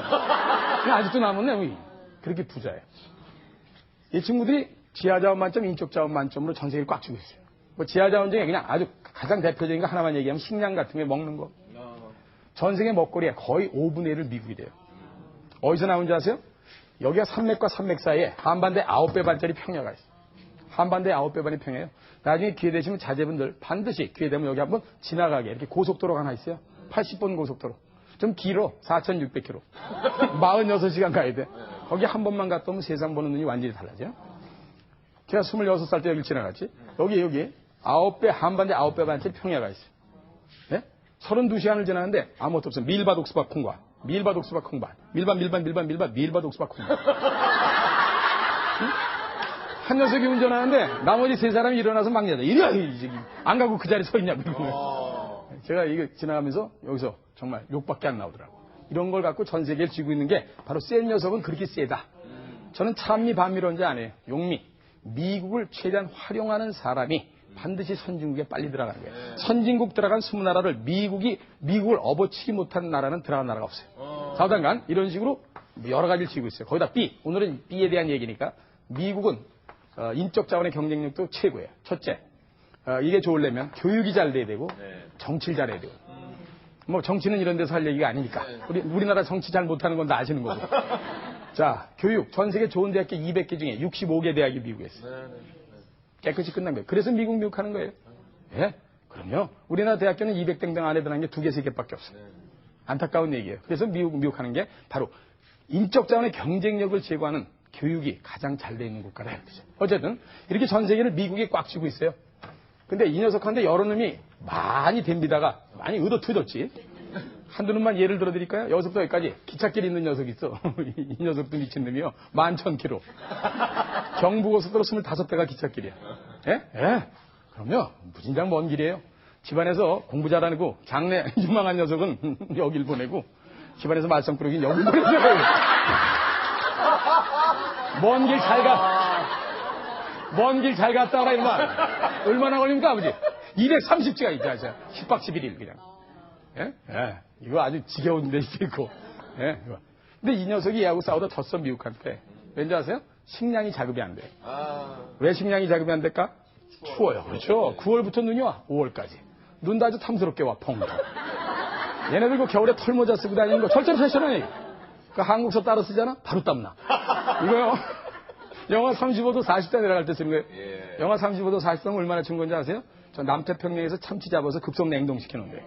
아직도 남았네. 그렇게 부자예요. 이 친구들이 지하자원 만점, 인적자원 만점으로 전 세계를 꽉 쥐고 있어요. 뭐 지하자원 중에 그냥 아주 가장 대표적인 거 하나만 얘기하면 식량 같은 게 먹는 거. 전 세계 먹거리의 거의 5분의 1을 미국이 돼요. 어디서 나온지 아세요? 여기가 산맥과 산맥 사이에 한반도에 9배 반짜리 평야가 있어요. 한반도에 9배 반이 평야예요. 나중에 기회 되시면 자제분들 반드시 기회 되면 여기 한번 지나가게 이렇게 고속도로가 하나 있어요. 80번 고속도로. 좀 길어. 4,600km. 46시간 가야 돼. 거기 한 번만 갔다 오면 세상 보는 눈이 완전히 달라져요. 제가 26살 때 여기 지나갔지. 여기 9배, 한반도에 9배 반짜리 평야가 있어요. 네? 32시간을 지나는데 아무것도 없어요. 밀밭, 옥수박, 콩밭. 밀밭, 옥수박, 콩밭. 밀밭, 옥수박, 콩밭. 응? 한 녀석이 운전하는데 나머지 3사람이 일어나서 막냐다. 안 가고 그 자리에 서 있냐고. 제가 이거 지나가면서 여기서 정말 욕밖에 안 나오더라고. 이런 걸 갖고 전 세계를 쥐고 있는 게 바로 센 녀석은 그렇게 세다. 저는 참미 반미론자 아니에요. 용미. 미국을 최대한 활용하는 사람이 반드시 선진국에 빨리 들어가는 거예요. 선진국 들어간 20나라를 미국을 업어치기 못한 나라는 들어간 나라가 없어요. 좌우당간 이런 식으로 여러 가지를 쥐고 있어요. 거기다 B. 오늘은 B에 대한 얘기니까 미국은 인적 자원의 경쟁력도 최고예요. 첫째, 이게 좋으려면 교육이 잘 돼야 되고 정치를 잘해야 되고 뭐 정치는 이런 데서 할 얘기가 아니니까. 우리나라 정치 잘 못하는 건 다 아시는 거고. 자, 교육. 전 세계 좋은 대학교 200개 중에 65개 대학이 미국에 있어요. 깨끗이 끝난 거예요. 그래서 미국하는 거예요. 예? 그럼요. 우리나라 대학교는 200등 안에 들어가는 게 2개, 3개밖에 없어요. 안타까운 얘기예요. 그래서 미국하는 게 바로 인적 자원의 경쟁력을 제고하는 교육이 가장 잘 돼 있는 국가라 이거죠. 어쨌든 이렇게 전 세계를 미국이 꽉 쥐고 있어요. 근데 이 녀석한테 여러 놈이 많이 댐비다가 많이 의도투졌지. 한두 놈만 예를 들어드릴까요? 여기서부터 여기까지 기찻길에 있는 녀석이 있어. 이 녀석도 미친 놈이요. 11,000km. 경부고속도로 25대가 기찻길이야. 예? 예. 그럼요. 무진장 먼 길이에요. 집안에서 공부 잘하고 장래 유망한 녀석은 여길 보내고 집안에서 말썽꾸러기는 여길 보내고 먼 길 잘 가. 먼 길 잘 갔다 와라 이놈아. 얼마나 걸립니까 아버지? 230시간 있자. 10박 11일 그냥. 예? 예. 이거 아주 지겨운데 있고. 예? 근데 이 녀석이 얘하고 싸우다 졌어 미국한테. 왠지 아세요? 식량이 자급이 안 돼. 왜 식량이 자급이 안 될까? 추워요. 그렇죠. 9월부터 눈이 와. 5월까지. 눈도 아주 탐스럽게 와. 펑펑. 얘네들 그 겨울에 털모자 쓰고 다니는 거 절대로 패션하니. 그 한국서 따로 쓰잖아? 바로 땀나. 이거요. 영하 35도 40도 내려갈 때 쓰는 거예요. 예. 영하 35도 40도면 얼마나 추운 건지 아세요? 저 남태평양에서 참치 잡아서 급속 냉동시켜 놓은 거예요.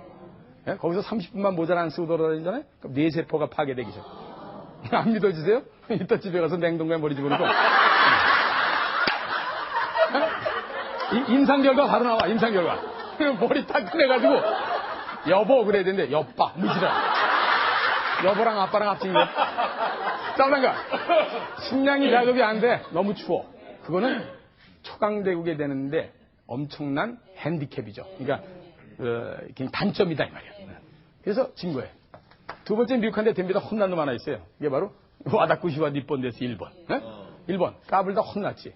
예? 거기서 30분만 모자를 안 쓰고 돌아다니잖아요? 그럼 뇌세포가 파괴되기 시작. 안 믿어지세요? 이따 집에 가서 냉동고에 머리 집어넣고. 임상 결과 바로 나와, 임상 결과. 머리 딱 꺼내가지고, 여보, 그래야 되는데, 여빠, 무시라. 여보랑 아빠랑 합친 거. 싸우는가? 식량이 자급이 안 돼. 너무 추워. 그거는 초강대국에 되는데 엄청난 핸디캡이죠. 그러니까, 그냥 단점이다, 이 말이야. 그래서 진 거예요. 두 번째 미국한테 댐비다 혼난 놈 하나 있어요. 이게 바로, 와다쿠시와 니폰데스 1번. 네? 1번. 까불다 혼났지.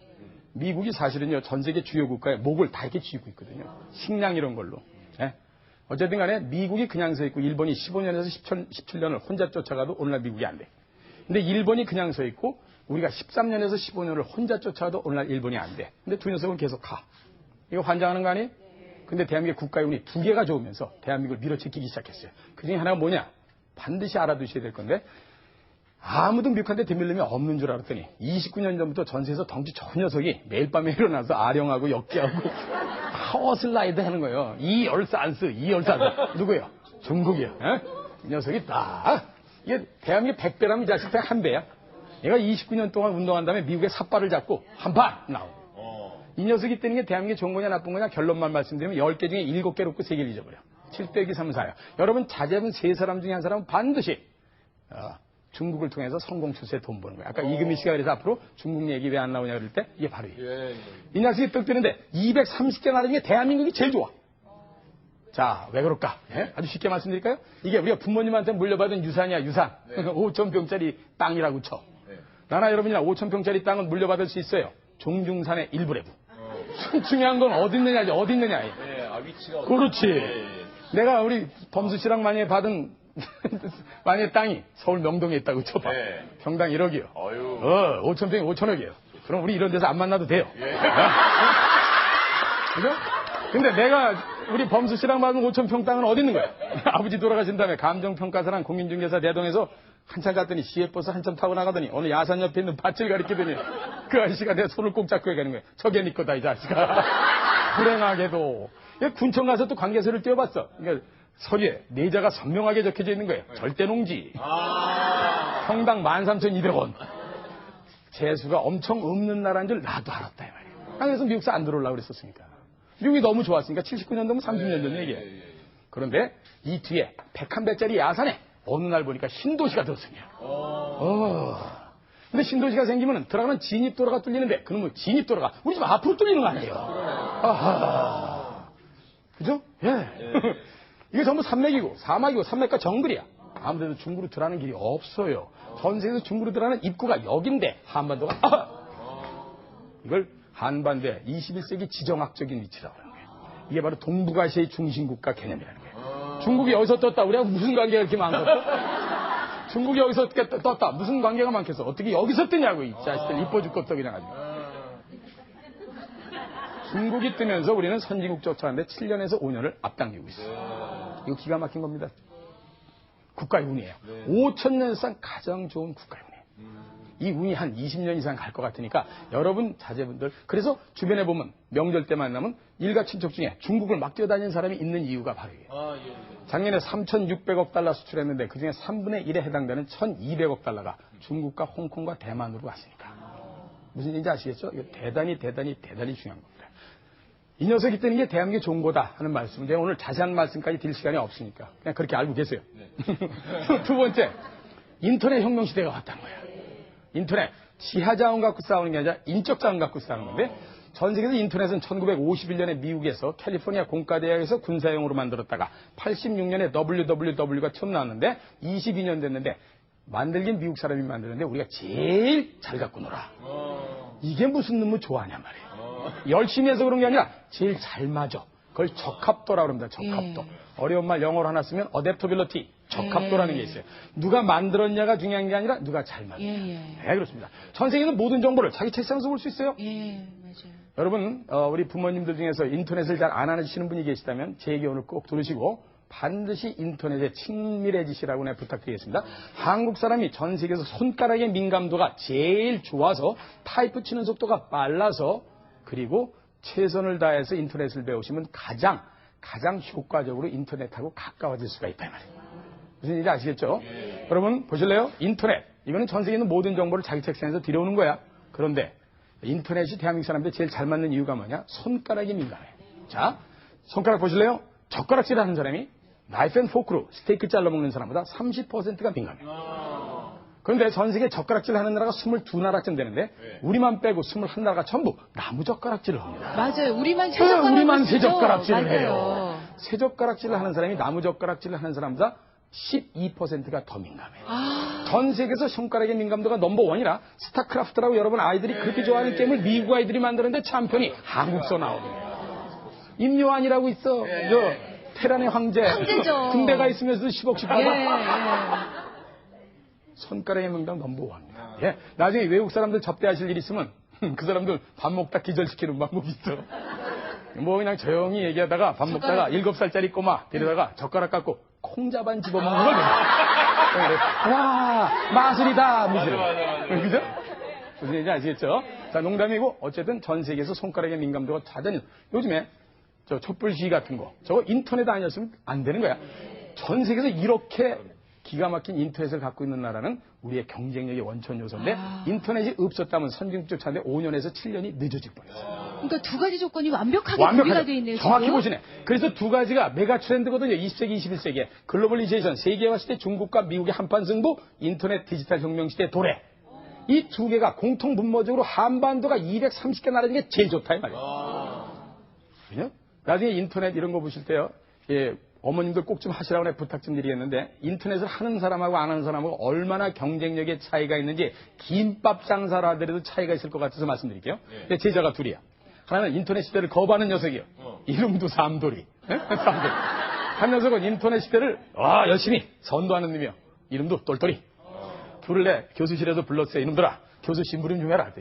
미국이 사실은요, 전 세계 주요 국가에 목을 다 이렇게 쥐고 있거든요. 식량 이런 걸로. 네? 어쨌든 간에 미국이 그냥 서 있고 일본이 15년에서 17년을 혼자 쫓아가도 오늘날 미국이 안 돼. 근데 일본이 그냥 서 있고 우리가 13년에서 15년을 혼자 쫓아가도 오늘날 일본이 안 돼. 근데 두 녀석은 계속 가. 이거 환장하는 거 아니에요? 근데 대한민국 국가의 운이 두 개가 좋으면서 대한민국을 밀어제끼기 시작했어요. 그 중에 하나가 뭐냐? 반드시 알아두셔야 될 건데 아무도 미국한테 대밀림이 없는 줄 알았더니 29년 전부터 전세에서 덩치 좋은 녀석이 매일 밤에 일어나서 아령하고 역기하고 하워슬라이드 하는 거예요. 이열산스. 누구예요? 중국이에요. 에? 이 녀석이 딱 이게 대한민국 100배라면 이 자식 101배야. 얘가 29년 동안 운동한 다음에 미국의 삿발을 잡고 한 판 나오고. 이 녀석이 뜨는 게 대한민국이 좋은 거냐 나쁜 거냐 결론만 말씀드리면 10개 중에 7개를 웃고 3개를 잊어버려. 7 빼기 3은 4야. 여러분 자제분 3사람 중에 한 사람은 반드시 중국을 통해서 성공 추세에 돈 버는 거야. 아까 이금희 씨가 그래서 앞으로 중국 얘기 왜 안 나오냐 그럴 때 이게 바로 이 녀석이 떡 뜨는데 230개 나라 중에 대한민국이 제일 좋아. 자, 왜 그럴까? 예? 아주 쉽게 말씀드릴까요? 이게 우리가 부모님한테 물려받은 유산이야, 유산. 네. 5,000평짜리 땅이라고 쳐. 네. 나나 여러분이나 5,000평짜리 땅은 물려받을 수 있어요. 종중산의 일부래도. 중요한 건 어디 있느냐지, 어디 있느냐. 네, 위치가 그렇지. 내가 우리 범수 씨랑 만약에 받은 만약에 땅이 서울 명동에 있다고 쳐봐. 네. 평당 1억이요. 5,000평이 5,000억이에요. 그럼 우리 이런 데서 안 만나도 돼요. 예. 그죠? 근데 내가 우리 범수 씨랑 받은 5,000평 땅은 어디 있는 거야? 아버지 돌아가신 다음에 감정평가사랑 공인중개사 대동에서 한참 갔더니 시외버스 한참 타고 나가더니 어느 야산 옆에 있는 밭을 가리키더니 그 아저씨가 내 손을 꼭 잡고 얘기하는 거야. 저게 네 거다 이 자식아. 불행하게도. 군청 가서 또 관계서를 띄워봤어. 그러니까 서류에 내자가 선명하게 적혀져 있는 거예요. 절대농지. 평당 13,200원. 재수가 엄청 없는 나라인 줄 나도 알았다 이 말이에요. 그래서 미국서 안 들어오려고 그랬었으니까. 미국이 너무 좋았으니까 79년 되면 30년 전 얘기예요. 그런데 이 뒤에 101배짜리 야산에 어느 날 보니까 신도시가 들었습니다. 근데 신도시가 생기면 들어가는 진입도로가 뚫리는데 그놈의 진입도로가 우리 집 앞으로 뚫리는 거 아니에요. 아하. 그죠? 예. 이게 전부 산맥이고 사막이고 산맥과 정글이야. 아무데도 중구로 들어가는 길이 없어요. 전 세계에서 중구로 들어가는 입구가 여긴데 한반도가 이걸 한반도의 21세기 지정학적인 위치라고 하는 거예요. 이게 바로 동북아시아의 중심국가 개념이라는 거예요. 중국이 여기서 떴다. 우리하고 무슨 관계가 이렇게 많겠어? 중국이 여기서 떴다. 무슨 관계가 많겠어? 어떻게 여기서 뜨냐고 이 자식들 이뻐 죽겠다 그냥 가지고. 중국이 뜨면서 우리는 선진국 쫓아가는데 7년에서 5년을 앞당기고 있어요. 이거 기가 막힌 겁니다. 국가의 운이에요. 5,000년상 가장 좋은 국가의 운이에요. 이 운이 한 20년 이상 갈 것 같으니까 여러분 자제분들, 그래서 주변에 보면 명절 때 만나면 일가 친척 중에 중국을 막 뛰어다니는 사람이 있는 이유가 바로 이거예요. 작년에 3,600억 달러 수출했는데 그중에 3분의 1에 해당되는 1,200억 달러가 중국과 홍콩과 대만으로 왔으니까. 무슨 얘기인지 아시겠죠? 이거 대단히 중요한 겁니다. 이 녀석이 뜨는 게 대한민국이 좋은 거다 하는 말씀인데 오늘 자세한 말씀까지 드릴 시간이 없으니까 그냥 그렇게 알고 계세요. 두 번째, 인터넷 혁명 시대가 왔다는 거예요. 인터넷, 지하자원 갖고 싸우는 게 아니라 인적 자원 갖고 싸우는 건데 전 세계에서 인터넷은 1951년에 미국에서 캘리포니아 공과대학에서 군사용으로 만들었다가 86년에 WWW가 처음 나왔는데 22년 됐는데 만들긴 미국 사람이 만드는데 우리가 제일 잘 갖고 놀아. 이게 무슨 놈을 좋아하냐 말이에요. 열심히 해서 그런 게 아니라 제일 잘 맞아. 그걸 적합도라고 합니다. 적합도. 어려운 말 영어로 하나 쓰면 adaptability, 적합도라는 게 있어요. 누가 만들었냐가 중요한 게 아니라 누가 잘 맞느냐. 네, 그렇습니다. 전 세계는 모든 정보를 자기 책상에서 볼 수 있어요. 맞아요. 여러분, 우리 부모님들 중에서 인터넷을 잘 안 하시는 분이 계시다면 제 얘기 오늘 꼭 들으시고 반드시 인터넷에 친밀해지시라고 내가 부탁드리겠습니다. 한국 사람이 전 세계에서 손가락의 민감도가 제일 좋아서 타이프 치는 속도가 빨라서 그리고 최선을 다해서 인터넷을 배우시면 가장 효과적으로 인터넷하고 가까워질 수가 있다 이 말이에요. 무슨 얘기인지 아시겠죠? 여러분 보실래요? 인터넷. 이거는 전 세계 있는 모든 정보를 자기 책상에서 들여오는 거야. 그런데 인터넷이 대한민국 사람들이 제일 잘 맞는 이유가 뭐냐? 손가락이 민감해. 자, 손가락 보실래요? 젓가락질 하는 사람이 나이프 앤 포크로 스테이크 잘라 먹는 사람보다 30%가 민감해. 그런데 전 세계 젓가락질 하는 나라가 22나라쯤 되는데 우리만 빼고 21나라가 전부 나무 젓가락질을 합니다. 맞아요. 우리만 새젓가락질을 해요. 새젓가락질을 하는 사람이 나무 젓가락질을 하는 사람보다 12%가 더 민감해요. 전 세계에서 손가락의 민감도가 넘버원이라 스타크래프트라고 여러분 아이들이 그렇게 좋아하는 게임을 미국 아이들이 만드는데 챔피언이 한국서 나옵니다. 임요한이라고 있어. 테란의 황제죠. 군대가 있으면서도 10억씩 받아. 손가락의 명당 넘버원입니다. 나중에 외국 사람들 접대하실 일 있으면 그 사람들 밥 먹다 기절시키는 방법이 있어. 뭐 그냥 조용히 얘기하다가 밥 먹다가 7살짜리 꼬마 데려다가 젓가락 갖고 콩자반 집어먹는 걸 와 마술이다 무슨 그죠? 무슨 얘기인지 아시겠죠? 자 농담이고 어쨌든 전 세계에서 손가락의 민감도가 다른 요즘에 저 촛불 시위 같은 거 저거 인터넷 아니었으면 안 되는 거야. 전 세계에서 이렇게 기가 막힌 인터넷을 갖고 있는 나라는 우리의 경쟁력의 원천 요소인데 인터넷이 없었다면 선진국적 차인데 5년에서 7년이 늦어질 뻔했어요. 그러니까 두 가지 조건이 완벽하게 구비가 돼 있네요. 정확히 지금? 보시네. 그래서 두 가지가 메가 트렌드거든요. 20세기, 21세기에 글로벌리제이션, 세계화 시대 중국과 미국의 한판 승부, 인터넷 디지털 혁명 시대 도래. 이 두 개가 공통 분모적으로 한반도가 230개 나라는 게 제일 좋다 이 말이에요. 그죠? 나중에 인터넷 이런 거 보실 때요. 어머님들 꼭 좀 하시라고 내가 부탁 좀 드리겠는데 인터넷을 하는 사람하고 안 하는 사람하고 얼마나 경쟁력의 차이가 있는지 김밥 장사를 하더라도 차이가 있을 것 같아서 말씀드릴게요. 내 제자가 둘이야. 하나는 인터넷 시대를 거부하는 녀석이요. 이름도 삼돌이. 삼돌이. 한 녀석은 인터넷 시대를 열심히 선도하는 놈이요. 이름도 똘똘이. 둘을 내 교수실에서 불렀어요. 이놈들아 교수 심부름 좀 해라.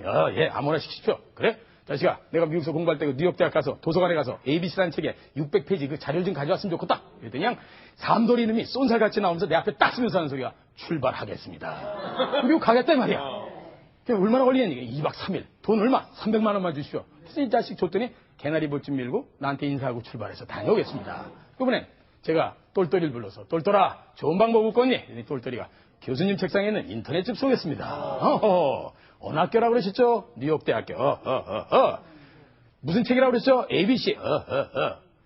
아무나 시키십시오. 그래? 자식아, 내가 미국에서 공부할 때 뉴욕 대학 가서 도서관에 가서 ABC라는 책에 600페이지 그 자료를 좀 가져왔으면 좋겠다. 그랬더니 그냥 삼돌이 놈이 쏜살같이 나오면서 내 앞에 딱 쓰면서 하는 소리가 출발하겠습니다. 미국 가겠다 이 말이야. 얼마나 걸리겠니? 2박 3일. 돈 얼마? 300만 원만 주십시오. 그래서 이 자식 줬더니 개나리 볼쯤 밀고 나한테 인사하고 출발해서 다녀오겠습니다. 이번엔 제가 똘똘이를 불러서 똘똘아 좋은 방법 없겠니? 그랬더니 똘똘이가 교수님 책상에 있는 인터넷 좀 쏘겠습니다. 어느 학교라고 그러셨죠? 뉴욕 대학교. 무슨 책이라고 그랬죠? ABC.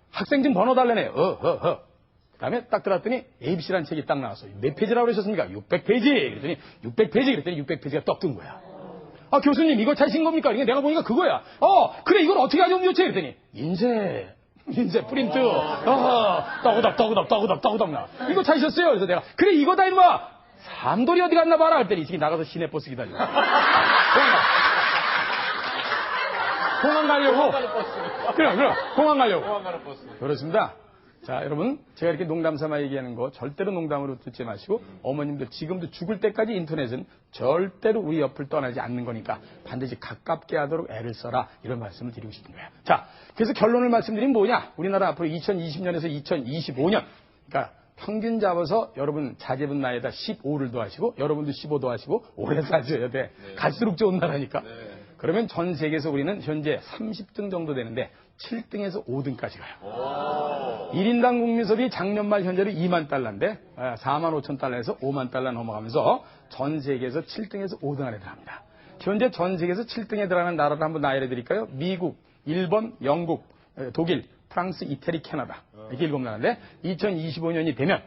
학생증 번호 달래네요. 그 다음에 딱 들었더니 ABC라는 책이 딱 나왔어요. 몇 페이지라고 그러셨습니까? 600페이지. 그랬더니 600페이지. 그랬더니 600페이지가 떡 뜬 거야. 교수님 이거 찾으신 겁니까? 이게 내가 보니까 그거야. 그래 이걸 어떻게 하면 좋지? 그랬더니 인쇄 프린트. 떠구덕 나. 이거 찾으셨어요? 그래서 내가 그래 이거다 이놈아. 삼돌이 어디 갔나 봐라 할 때는 이 새끼 나가서 시내버스 기다려. 공항 가려고. 그럼 공항 가려고. 그렇습니다. 자 여러분 제가 이렇게 농담 삼아 얘기하는 거 절대로 농담으로 듣지 마시고 어머님들 지금도 죽을 때까지 인터넷은 절대로 우리 옆을 떠나지 않는 거니까 반드시 가깝게 하도록 애를 써라 이런 말씀을 드리고 싶은 거예요. 자 그래서 결론을 말씀드리면 뭐냐. 우리나라 앞으로 2020년에서 2025년 그러니까 평균 잡아서 여러분 자제분 나이에다 15를 더하시고 여러분도 15 더하시고 오래 사셔야 돼. 갈수록 좋은 나라니까. 그러면 전 세계에서 우리는 현재 30등 정도 되는데 7등에서 5등까지 가요. 1인당 국민소비 작년 말 현재로 2만 달러인데 4만 5천 달러에서 5만 달러 넘어가면서 전 세계에서 7등에서 5등 안에 들어갑니다. 현재 전 세계에서 7등에 들어가는 나라를 한번 나열해 드릴까요? 미국, 일본, 영국, 독일, 프랑스, 이태리, 캐나다. 이렇게 7나라인데 2025년이 되면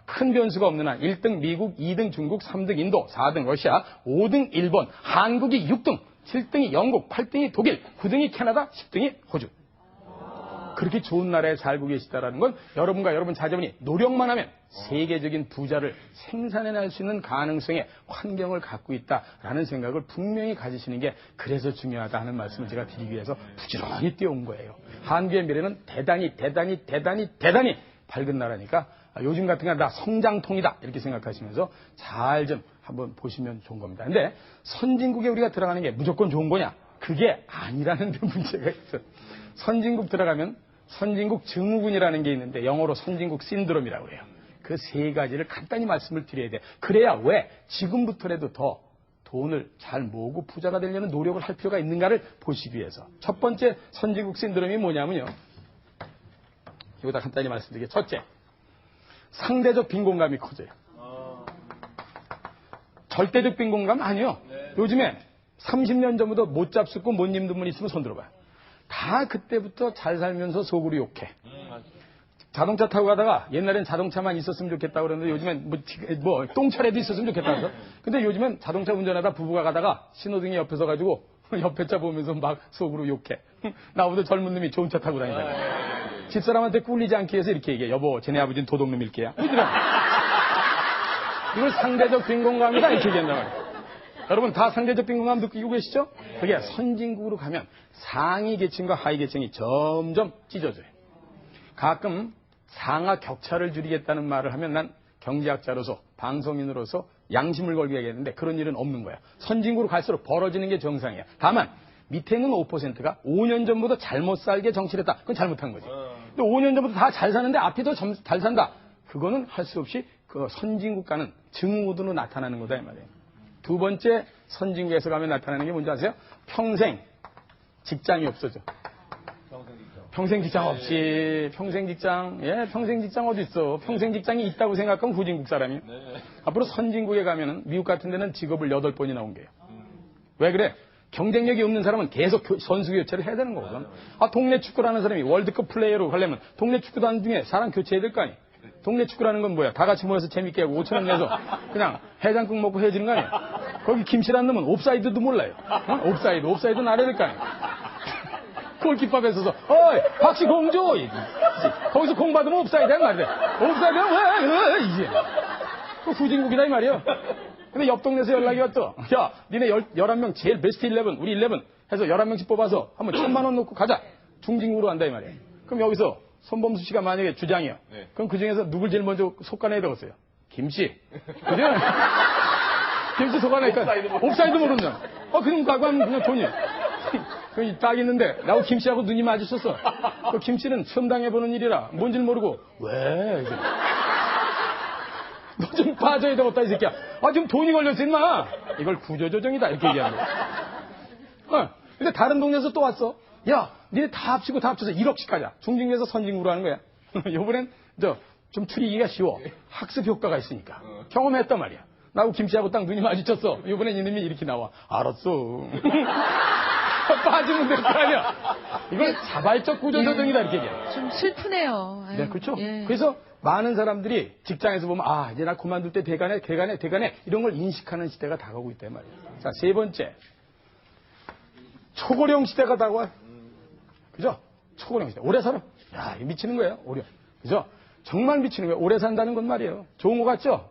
큰 변수가 없는 한 1등 미국, 2등 중국, 3등 인도, 4등 러시아, 5등 일본, 한국이 6등, 7등이 영국, 8등이 독일, 9등이 캐나다, 10등이 호주. 그렇게 좋은 나라에 살고 계시다라는 건 여러분과 여러분 자제분이 노력만 하면 세계적인 부자를 생산해낼 수 있는 가능성의 환경을 갖고 있다라는 생각을 분명히 가지시는 게 그래서 중요하다 하는 말씀을 제가 드리기 위해서 부지런히 뛰어온 거예요. 한국의 미래는 대단히 밝은 나라니까 요즘 같은 게 나 성장통이다 이렇게 생각하시면서 잘 좀 한번 보시면 좋은 겁니다. 근데 선진국에 우리가 들어가는 게 무조건 좋은 거냐? 그게 아니라는 데 문제가 있어요. 선진국 들어가면 선진국 증후군이라는 게 있는데 영어로 선진국 신드롬이라고 해요. 그 세 가지를 간단히 말씀을 드려야 돼. 그래야 왜 지금부터라도 더 돈을 잘 모으고 부자가 되려는 노력을 할 필요가 있는가를 보시기 위해서. 첫 번째 선진국 신드롬이 뭐냐면요. 이거다 간단히 말씀드리게. 첫째, 상대적 빈곤감이 커져요. 절대적 빈곤감 아니요. 요즘에 30년 전부터 못 잡숫고 못 입는 분 있으면 손 들어봐요. 다 그때부터 잘 살면서 속으로 욕해. 자동차 타고 가다가 옛날엔 자동차만 있었으면 좋겠다고 그러는데 요즘엔 뭐 똥차라도 있었으면 좋겠다 그래서. 근데 요즘엔 자동차 운전하다 부부가 가다가 신호등이 옆에 서가지고 옆에 차 보면서 막 속으로 욕해. 나보다 젊은 놈이 좋은 차 타고 다닌다. 집사람한테 꿀리지 않기 위해서 이렇게 얘기해. 여보, 쟤네 아버지는 도둑놈 일게야. 이걸 상대적 빈곤감이다 이렇게 얘기한단 말이에요. 여러분 다 상대적 빈곤감 느끼고 계시죠? 그게 선진국으로 가면 상위 계층과 하위 계층이 점점 찢어져요. 가끔 상하 격차를 줄이겠다는 말을 하면 난 경제학자로서 방송인으로서 양심을 걸고 얘기했는데 그런 일은 없는 거야. 선진국으로 갈수록 벌어지는 게 정상이야. 다만 밑에 있는 5%가 5년 전보다 잘못 살게 정치를 했다. 그건 잘못한 거지. 근데 5년 전부터 다 잘 사는데 앞이 더 잘 산다. 그거는 할 수 없이 그 선진국가는 증후군으로 나타나는 거다 이 말이에요. 두 번째 선진국에서 가면 나타나는 게 뭔지 아세요? 평생 직장이 없어져. 평생 직장 없이 평생 직장 어디 있어? 평생 직장이 있다고 생각하면 후진국 사람이. 앞으로 선진국에 가면은 미국 같은 데는 직업을 8번이나 옮겨요. 왜 그래? 경쟁력이 없는 사람은 계속 선수 교체를 해야 되는 거거든. 동네 축구라는 사람이 월드컵 플레이어로 가려면 동네 축구단 중에 사람 교체해야 될 거 아니야. 동네 축구라는 건 뭐야? 다 같이 모여서 재밌게 하고 5,000원 내서 그냥 해장국 먹고 헤어지는 거 아니야? 거기 김씨라는 놈은 옵사이드도 몰라요. 옵사이드 나려야 될 거 아니야? 골키퍼에 서서 어이 박씨 공 줘! 거기서 공 받으면 옵사이드야 말이야. 옵사이드야 왜 이게? 그 후진국이다 이 말이야. 근데 옆 동네에서 연락이 왔어. 야 니네 11명 제일 베스트 11 우리 11 해서 11명씩 뽑아서 한번 1,000만 원 놓고 가자. 중진국으로 간다 이 말이야. 그럼 여기서 손범수 씨가 만약에 주장이야. 그럼 그 중에서 누굴 제일 먼저 속간에 넣었어요? 김씨. 그죠? 김씨 속간에 옵사이드 모른다. 그럼 가고 하면 그냥 돈이야. 딱 있는데 나하고 김씨하고 눈이 마주쳤어. 그 김씨는 처음 당해보는 일이라 뭔지를 모르고 왜? 너 좀 빠져야 되겠다 이 새끼야. 지금 돈이 걸렸어 임마. 이걸 구조조정이다 이렇게 얘기하는 거야. 근데 다른 동네에서 또 왔어. 야 니네 다 합쳐서 1억씩 하자. 중진국에서 선진국으로 하는 거야. 요번엔 좀 추리기가 쉬워. 학습 효과가 있으니까. 경험했단 말이야. 나하고 김씨하고 딱 눈이 마주쳤어. 요번엔 이놈이 이렇게 나와. 알았어. 빠지면 될 거 아니야. 이걸 자발적 구조조정이다 이렇게 얘기해. 좀 슬프네요. 아유, 네, 그렇죠. 예. 그래서 많은 사람들이 직장에서 보면 이제 나 그만둘 때 돼가네 이런 걸 인식하는 시대가 다가오고 있단 말이에요. 자, 세 번째. 초고령 시대가 다가와요. 그죠? 초고령 시대. 오래 살아. 야, 이거 미치는 거예요. 오래. 그죠? 정말 미치는 거예요. 오래 산다는 건 말이에요. 좋은 거 같죠?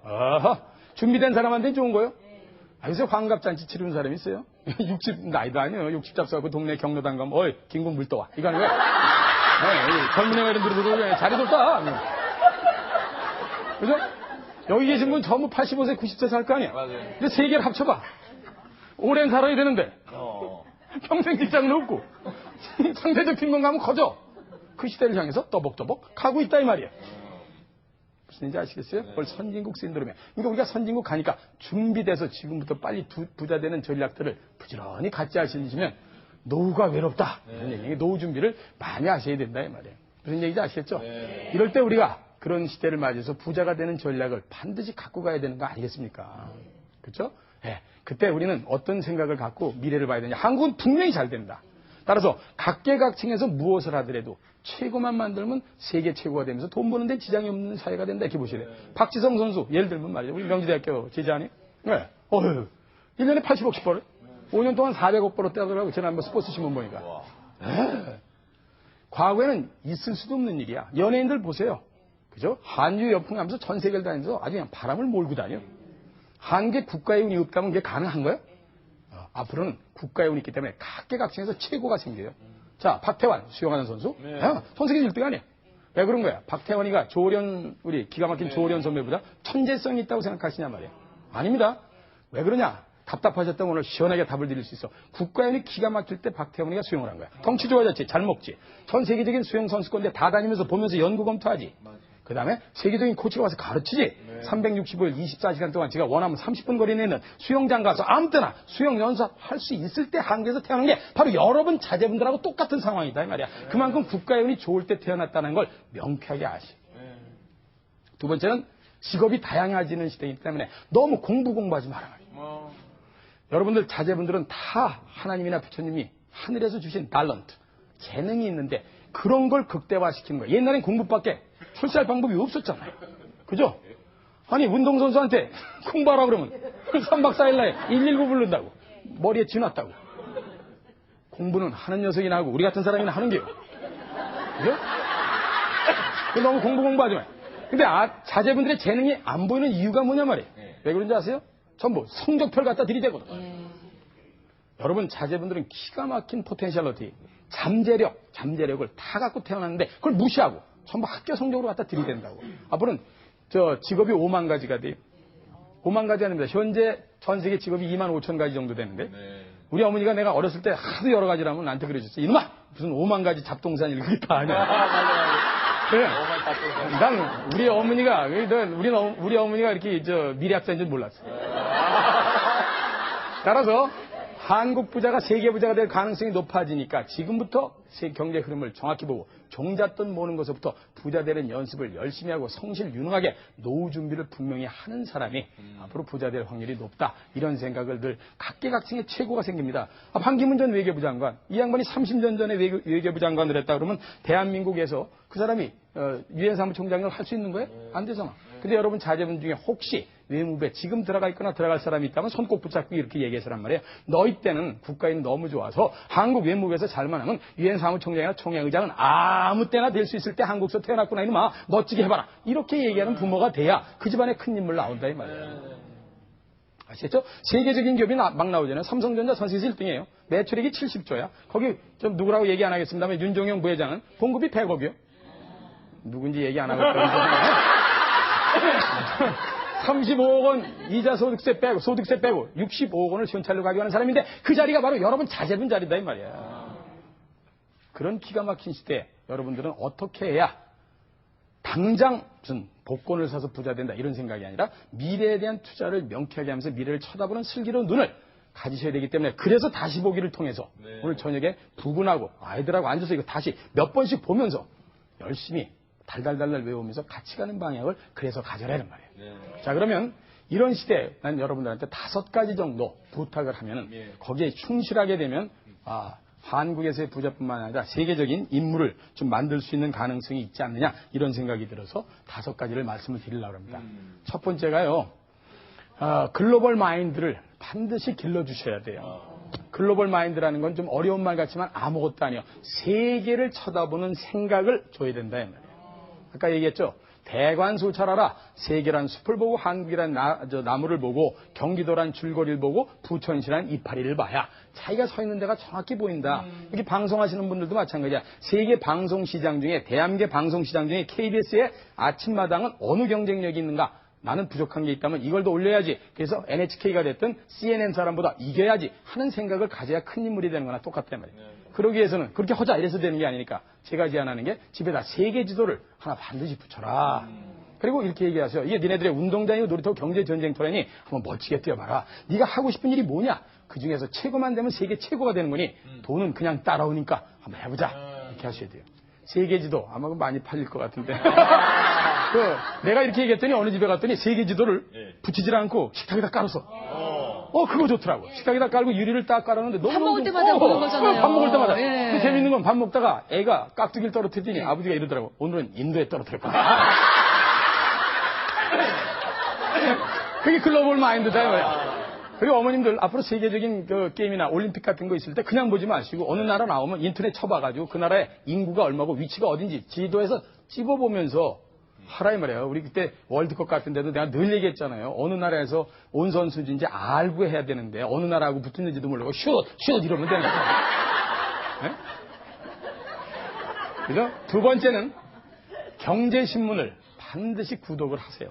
준비된 사람한테는 좋은 거예요. 요새 환갑잔치 치르는 사람이 있어요. 60 나이도 아니에요. 60 잡수하고 동네 경로당 가면 어이 김국 물 떠와. 이거 하는 거야. 젊은 애가 이런 들어도 자리 뒀다. 그죠? 여기 계신 분 전부 85세 90세 살 거 아니야. 근데 세 개를 합쳐봐. 오랜 살아야 되는데 평생 직장은 없고 상대적 빈곤감은 커져. 그 시대를 향해서 떠벅떠벅 가고 있다 이 말이야. 무슨 얘기인지 아시겠어요? 그걸 선진국 신드롬이에요. 그러니까 우리가 선진국 가니까 준비돼서 지금부터 빨리 부자 되는 전략들을 부지런히 갖지 하시면 노후가 외롭다. 이런 얘기, 노후 준비를 많이 하셔야 된다 이 말이에요. 무슨 얘기인지 아시겠죠? 이럴 때 우리가 그런 시대를 맞이해서 부자가 되는 전략을 반드시 갖고 가야 되는 거 아니겠습니까? 그렇죠? 예. 그때 우리는 어떤 생각을 갖고 미래를 봐야 되냐. 한국은 분명히 잘 된다. 따라서 각계각층에서 무엇을 하더라도 최고만 만들면 세계 최고가 되면서 돈 버는데 지장이 없는 사회가 된다. 이렇게 보셔야 돼요. 박지성 선수 예를 들면 말이죠. 우리 명지대학교 제자니? 네. 1년에 80억씩 벌어요. 5년 동안 400억 벌었다더라고요. 제가 한번 스포츠 신문 보니까. 네. 과거에는 있을 수도 없는 일이야. 연예인들 보세요. 그죠? 한류 열풍 하면서 전 세계를 다니면서 아주 그냥 바람을 몰고 다녀. 한국에 국가의 운이 없다면 그게 가능한 거예요? 앞으로는 국가의 운이 있기 때문에 각계각층에서 최고가 생겨요. 자, 박태환 수영하는 선수. 네. 전 세계 1등 아니에요. 왜 그런 거야? 박태환이가 조련, 우리 기가 막힌 조련 선배보다 천재성이 있다고 생각하시냐 말이에요. 아닙니다. 왜 그러냐? 답답하셨다면 오늘 시원하게 답을 드릴 수 있어. 국가의 운이 기가 막힐 때 박태환이가 수영을 한 거야. 덩치 좋아졌지, 잘 먹지. 전 세계적인 수영 선수권대 다 다니면서 보면서 연구 검토하지. 그 다음에 세계적인 코치가 와서 가르치지. 365일 24시간 동안 제가 원하면 30분 거리 내는 수영장 가서 아무 때나 수영 연습할 수 있을 때 한국에서 태어난 게 바로 여러분 자제분들하고 똑같은 상황이다 이 말이야. 그만큼 국가의 운이 좋을 때 태어났다는 걸 명쾌하게 아시. 두 번째는 직업이 다양해지는 시대이기 때문에 너무 공부하지 마라 말이야. 여러분들 자제분들은 다 하나님이나 부처님이 하늘에서 주신 탤런트, 재능이 있는데 그런 걸 극대화시키는 거예요. 옛날엔 공부밖에 출세할 방법이 없었잖아요. 그죠? 아니 운동선수한테 공부하라 그러면 3박 4일 내에 119 부른다고. 머리에 쥐났다고. 공부는 하는 녀석이나 하고 우리 같은 사람이나 하는 게요. 그죠? 너무 공부하지 마요. 근데 자제분들의 재능이 안 보이는 이유가 뭐냐 말이에요. 왜 그런지 아세요? 전부 성적표를 갖다 들이대거든. 여러분 자제분들은 기가 막힌 포텐셜러티, 잠재력을 다 갖고 태어났는데 그걸 무시하고 전부 학교 성적으로 갖다 들이댄다고. 앞으로는 직업이 5만 가지가 돼요. 5만 가지 아닙니다. 현재 전 세계 직업이 2만 5천 가지 정도 되는데 우리 어머니가 내가 어렸을 때 하도 여러 가지라면 나한테 그러셨어요. 이놈아 무슨 5만 가지 잡동산 일 그게 다 아니야. 그래. 난 우리 어머니가 이렇게 미래학자인 줄 몰랐어. 따라서 한국 부자가 세계 부자가 될 가능성이 높아지니까 지금부터 경제 흐름을 정확히 보고 종잣돈 모는 것부터 부자 되는 연습을 열심히 하고 성실 유능하게 노후 준비를 분명히 하는 사람이 앞으로 부자 될 확률이 높다. 이런 생각을 늘 각계각층의 최고가 생깁니다. 판기문 전 외교부 장관, 이 양반이 30년 전에 외교부 장관을 했다 그러면 대한민국에서 그 사람이 유엔 사무총장을 할 수 있는 거예요? 안 되잖아. 근데 여러분 자제분 중에 혹시 외무부에 지금 들어가 있거나 들어갈 사람이 있다면 손 꼭 붙잡고 이렇게 얘기해서란 말이에요. 너희 때는 국가인 너무 좋아서 한국 외무부에서 잘만 하면 유엔 사무총장이나 총회의장은 아무 때나 될 수 있을 때 한국에서 태어났구나 이놈아 멋지게 해봐라. 이렇게 얘기하는 부모가 돼야 그 집안에 큰 인물 나온다 이 말이에요. 아시겠죠? 세계적인 기업이 막 나오잖아요. 삼성전자 전 세계에서 1등이에요. 매출액이 70조야. 거기 좀 누구라고 얘기 안 하겠습니다만 윤종영 부회장은 봉급이 100억이요. 누군지 얘기 안 하고 35억 원 이자 소득세 빼고 65억 원을 현찰로 가져가는 사람인데 그 자리가 바로 여러분 자제분 자리다 이 말이야. 그런 기가 막힌 시대에 여러분들은 어떻게 해야 당장 무슨 복권을 사서 부자 된다 이런 생각이 아니라 미래에 대한 투자를 명쾌하게 하면서 미래를 쳐다보는 슬기로운 눈을 가지셔야 되기 때문에 그래서 다시 보기를 통해서 오늘 저녁에 부부하고 아이들하고 앉아서 이거 다시 몇 번씩 보면서 열심히 달달달달 외우면서 같이 가는 방향을 그래서 가져라는 말이에요. 자, 그러면 이런 시대에 난 여러분들한테 5가지 정도 부탁을 하면은 거기에 충실하게 되면 한국에서의 부자뿐만 아니라 세계적인 인물을 좀 만들 수 있는 가능성이 있지 않느냐 이런 생각이 들어서 5가지를 말씀을 드리려고 합니다. 첫 번째가요. 글로벌 마인드를 반드시 길러주셔야 돼요. 글로벌 마인드라는 건 좀 어려운 말 같지만 아무것도 아니에요. 세계를 쳐다보는 생각을 줘야 된다 이 말이에요. 아까 얘기했죠. 대관소찰하라. 세계란 숲을 보고 한국이란 나무를 보고 경기도란 줄거리를 보고 부천시란 이파리를 봐야 자기가 서 있는 데가 정확히 보인다. 이렇게 방송하시는 분들도 마찬가지야. 세계 방송시장 중에 대한민국의 방송시장 중에 KBS의 아침마당은 어느 경쟁력이 있는가. 나는 부족한 게 있다면 이걸 더 올려야지. 그래서 NHK가 됐든 CNN 사람보다 이겨야지 하는 생각을 가져야 큰 인물이 되는 거나 똑같단 말이에요. 그러기 위해서는 그렇게 하자 이래서 되는 게 아니니까 제가 제안하는 게 집에다 세계 지도를 하나 반드시 붙여라. 그리고 이렇게 얘기하세요. 이게 니네들의 운동장이고 놀이터 경제 전쟁터라니 한번 멋지게 뛰어봐라. 네가 하고 싶은 일이 뭐냐? 그 중에서 최고만 되면 세계 최고가 되는 거니 돈은 그냥 따라오니까 한번 해보자. 이렇게 하셔야 돼요. 세계지도 아마 많이 팔릴 것 같은데. 내가 이렇게 얘기했더니 어느 집에 갔더니 세계지도를 붙이질 않고 식탁에다 깔아서. 그거 좋더라고. 식탁에다 깔고 유리를 딱 깔았는데 너무 밥 먹을 때마다 보는 거잖아요. 밥 먹을 때마다. 예. 그 재밌는 건 밥 먹다가 애가 깍두기를 떨어뜨리더니 아버지가 이러더라고. 오늘은 인도에 떨어뜨릴 거야. 그게 글로벌 마인드다 이거야. 그리고 어머님들 앞으로 세계적인 그 게임이나 올림픽 같은 거 있을 때 그냥 보지 마시고 어느 나라 나오면 인터넷 쳐봐가지고 그 나라의 인구가 얼마고 위치가 어딘지 지도에서 찝어보면서 하라 이 말이에요. 우리 그때 월드컵 같은 데도 내가 늘 얘기했잖아요. 어느 나라에서 온 선수인지 알고 해야 되는데 어느 나라하고 붙었는지도 모르고 슛 이러면 되는 거예요. 네? 그죠? 두 번째는 경제신문을 반드시 구독을 하세요.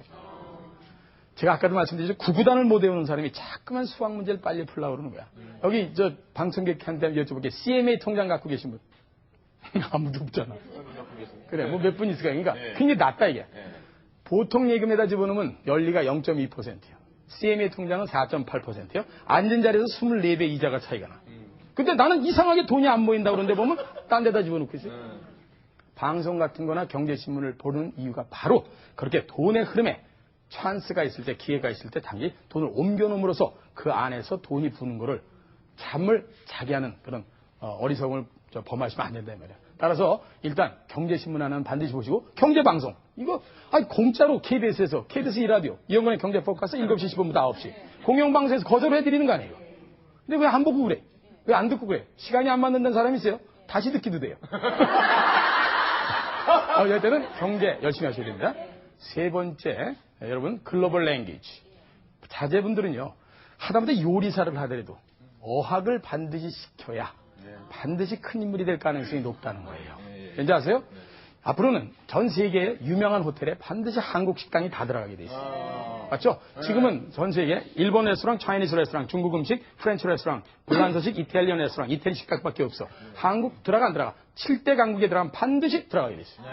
제가 아까도 말씀드렸죠. 구구단을 못 외우는 사람이 자꾸만 수학 문제를 빨리 풀려고 그러는 거야. 여기 저 방청객한테 여쭤볼게. CMA 통장 갖고 계신 분? 아무도 없잖아. 그래, 뭐 몇 분 있을까? 그러니까 굉장히 낮다 이게. 보통 예금에다 집어넣으면 연리가 0.2%예요. CMA 통장은 4.8%예요. 앉은 자리에서 24배 이자가 차이가 나. 근데 나는 이상하게 돈이 안 보인다 그러는데 보면 딴 데다 집어넣고 있어요. 방송 같은 거나 경제신문을 보는 이유가 바로 그렇게 돈의 흐름에 찬스가 있을 때, 기회가 있을 때 단지 돈을 옮겨놓음으로써 그 안에서 돈이 부는 거를 잠을 자게 하는 그런 어리석음을 범하시면 안 된다 이 말이야. 따라서 일단 경제신문 하나는 반드시 보시고 경제방송 이거 공짜로 KBS에서 KBS 2라디오 이영건의 경제법 가서 7시 15분부터 9시 공영방송에서 거절을 해드리는 거 아니에요. 근데 왜 안 보고 그래? 왜 안 듣고 그래? 시간이 안 맞는다는 사람이 있어요? 다시 듣기도 돼요. 이럴 때는 경제 열심히 하셔야 됩니다. 세 번째, 여러분 글로벌 랭귀지. 자제분들은요 하다못해 요리사를 하더라도 어학을 반드시 시켜야 반드시 큰 인물이 될 가능성이 높다는 거예요. 왠지 아세요? 앞으로는 전 세계의 유명한 호텔에 반드시 한국 식당이 다 들어가게 돼 있어요. 맞죠? 지금은 전 세계 일본 레스토랑, 차이니스 레스토랑, 중국 음식, 프렌치 레스토랑, 불란서식, 이탈리안 레스토랑, 이태리 식당밖에 없어. 한국 들어가 안 들어가? 7대 강국에 들어가면 반드시 들어가게 돼 있어요.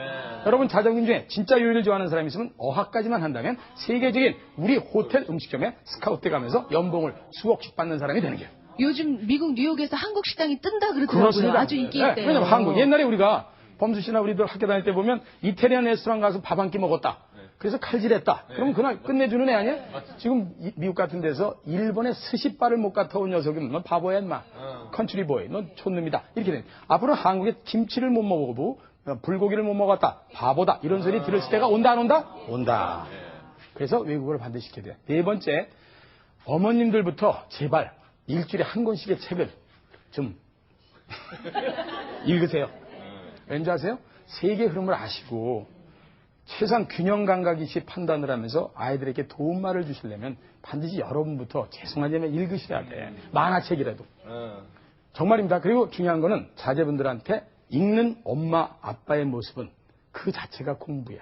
여러분 자제분 중에 진짜 요리를 좋아하는 사람이 있으면 어학까지만 한다면 세계적인 우리 호텔 음식점에 스카우트 가면서 연봉을 수억씩 받는 사람이 되는 거예요. 요즘 미국 뉴욕에서 한국 식당이 뜬다 그러더라고요. 그렇습니다. 아주 인기 있대요. 왜냐면 한국 옛날에 우리가 범수 씨나 우리들 학교 다닐 때 보면 이태리안 레스토랑 가서 밥 한 끼 먹었다. 그래서 칼질했다. 그럼 그날 끝내주는 애 아니야? 지금 미국 같은 데서 일본의 스시바를 못 갔다 온 녀석이면 넌 바보야 인마. 컨트리보이 넌 촌놈이다. 이렇게 돼. 앞으로 한국에 김치를 못 먹어보고 불고기를 못 먹었다. 바보다. 이런 소리 들을 때가 온다 안 온다? 온다. 그래서 외국어를 반드시 시켜야 돼. 네 번째 어머님들부터 제발 일주일에 한 권씩의 책을 좀 읽으세요. 왠지 아세요? 세계 흐름을 아시고 최소한 균형 감각이시 판단을 하면서 아이들에게 도움말을 주시려면 반드시 여러분부터 죄송하지만 읽으셔야 돼. 만화책이라도. 정말입니다. 그리고 중요한 거는 자제분들한테 읽는 엄마 아빠의 모습은 그 자체가 공부야.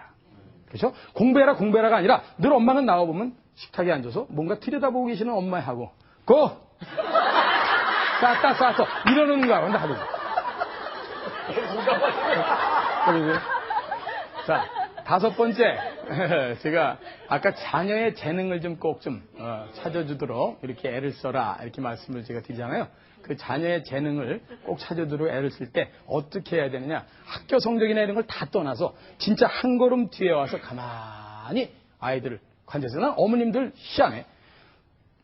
그렇죠? 공부해라가 아니라 늘 엄마는 나와보면 식탁에 앉아서 뭔가 들여다보고 계시는 엄마하고 고! 쌌어 이러는 거야. 근데 하루. 자, 다섯 번째. 제가 아까 자녀의 재능을 좀 꼭 좀 찾아주도록 이렇게 애를 써라 이렇게 말씀을 제가 드리잖아요. 그 자녀의 재능을 꼭 찾아주도록 애를 쓸 때 어떻게 해야 되느냐. 학교 성적이나 이런 걸 다 떠나서 진짜 한 걸음 뒤에 와서 가만히 아이들을 관찰해서 난 어머님들 희한해.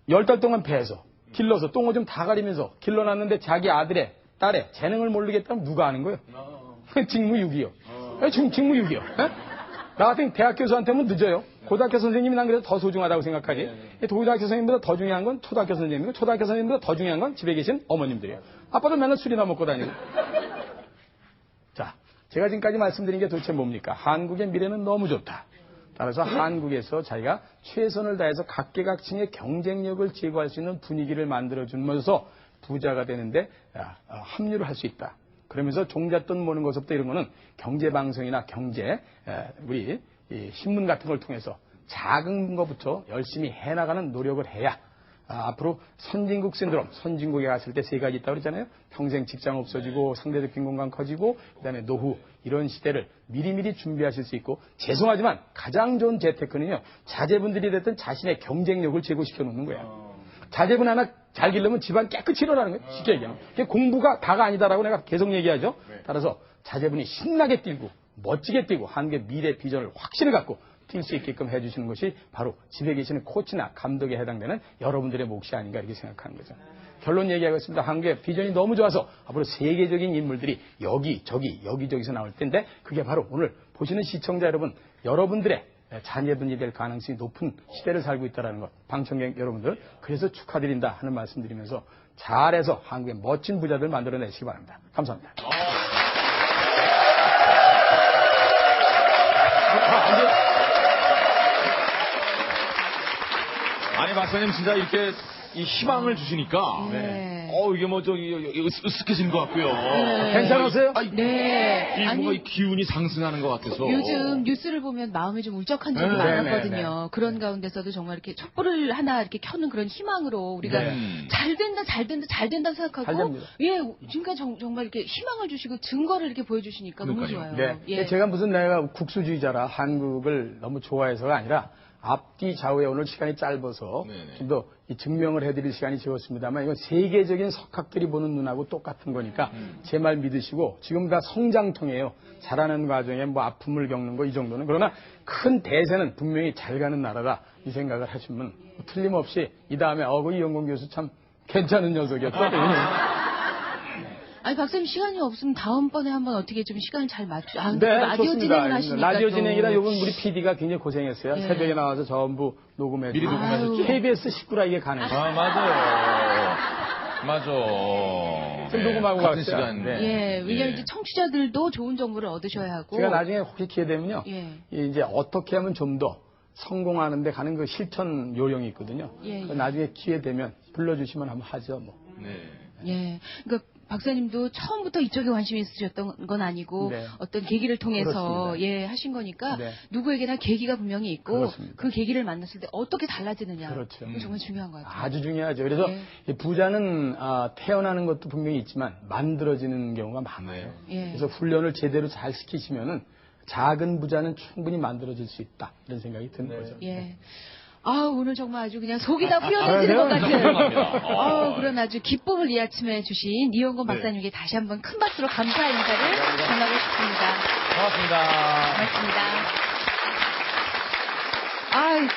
10달 동안 배에서 길러서 똥오줌 다 가리면서 길러놨는데 자기 아들의 딸의 재능을 모르겠다면 누가 아는 거예요? 직무유기요. 직무유기요. 나 같은 대학 교수한테 하면 늦어요. 고등학교 선생님이 난 그래도 더 소중하다고 생각하지. 고등학교 선생님보다 더 중요한 건 초등학교 선생님이고 초등학교 선생님보다 더 중요한 건 집에 계신 어머님들이에요. 아빠도 맨날 술이나 먹고 다니고. 자, 제가 지금까지 말씀드린 게 도대체 뭡니까? 한국의 미래는 너무 좋다. 따라서 한국에서 자기가 최선을 다해서 각계각층의 경쟁력을 제고할 수 있는 분위기를 만들어주면서 부자가 되는데 합류를 할 수 있다. 그러면서 종잣돈 모는 것부터 이런 거는 경제방송이나 우리 신문 같은 걸 통해서 작은 것부터 열심히 해나가는 노력을 해야 앞으로 선진국 신드롬, 선진국에 갔을 때 세 가지 있다고 그랬잖아요. 평생 직장 없어지고 상대적 빈곤감 커지고 그다음에 노후 이런 시대를 미리미리 준비하실 수 있고 공부하지만 가장 좋은 재테크는요. 자제분들이 됐든 자신의 경쟁력을 제고시켜 놓는 거예요. 자제분 하나 잘 기르면 집안 깨끗이 일어나는 거예요. 쉽게 얘기하면. 공부가 다가 아니다라고 내가 계속 얘기하죠. 따라서 자제분이 신나게 뛰고 멋지게 뛰고 한국의 미래 비전을 확실히 갖고 뛸 수 있게끔 해주시는 것이 바로 집에 계시는 코치나 감독에 해당되는 여러분들의 몫이 아닌가 이렇게 생각하는 거죠. 결론 얘기하겠습니다. 한국의 비전이 너무 좋아서 앞으로 세계적인 인물들이 여기저기서 나올 텐데 그게 바로 오늘 보시는 시청자 여러분, 여러분들의 자녀분이 될 가능성이 높은 시대를 살고 있다는 것, 방청객 여러분들 그래서 축하드린다 하는 말씀드리면서 잘해서 한국의 멋진 부자들 만들어내시기 바랍니다. 감사합니다. 아니 박사님 진짜 이렇게 이 희망을 주시니까 이게 뭐 저기 으쓱해진 것 같고요. 괜찮으세요? 네. 뭔가 이 기운이 상승하는 것 같아서. 요즘 뉴스를 보면 마음이 좀 울적한 적이 많았거든요. 그런 가운데서도 정말 이렇게 촛불을 하나 이렇게 켜는 그런 희망으로 우리가 잘 된다 생각하고 지금까지 정말 이렇게 희망을 주시고 증거를 이렇게 보여주시니까 너무 좋아요. 네. 제가 무슨 내가 국수주의자라 한국을 너무 좋아해서가 아니라 앞뒤 좌우에 오늘 시간이 짧아서 좀 더 증명을 해드릴 시간이 적었습니다만 이건 세계적인 석학들이 보는 눈하고 똑같은 거니까 제 말 믿으시고 지금 다 성장통이에요. 자라는 과정에 뭐 아픔을 겪는 거 이 정도는. 그러나 큰 대세는 분명히 잘 가는 나라다 이 생각을 하시면 틀림없이 이 다음에 이영건 교수 참 괜찮은 녀석이었다. 아니 박사님 시간이 없으면 다음번에 한번 어떻게 좀 시간을 잘 맞추. 라디오 진행을 하시니까 라디오 진행이라 요번 우리 PD가 굉장히 고생했어요. 새벽에 나와서 전부 녹음해 미리 녹음하셨죠? KBS 식구라 이게 가능해요. 맞아. 지금 녹음하고 같은 갔어요. 시간. 왜냐면 이제 청취자들도 좋은 정보를 얻으셔야 하고. 제가 나중에 혹시 기회 되면요. 이제 어떻게 하면 좀 더 성공하는데 가는 그 실천 요령이 있거든요. 나중에 기회 되면 불러주시면 한번 하죠, 뭐. 그러니까 박사님도 처음부터 이쪽에 관심이 있으셨던 건 아니고 어떤 계기를 통해서 하신 거니까 누구에게나 계기가 분명히 있고 그 계기를 만났을 때 어떻게 달라지느냐. 그게 정말 중요한 것 같아요. 아주 중요하죠. 그래서 부자는 태어나는 것도 분명히 있지만 만들어지는 경우가 많아요. 그래서 훈련을 제대로 잘 시키시면은 작은 부자는 충분히 만들어질 수 있다. 이런 생각이 드는 거죠. 오늘 정말 아주 그냥 속이 다 후련해지는 것 같은 그런 아주 기쁨을 이 아침에 주신 이영건 박사님께 다시 한번 큰 박수로 감사 인사를 전하고 싶습니다. 고맙습니다.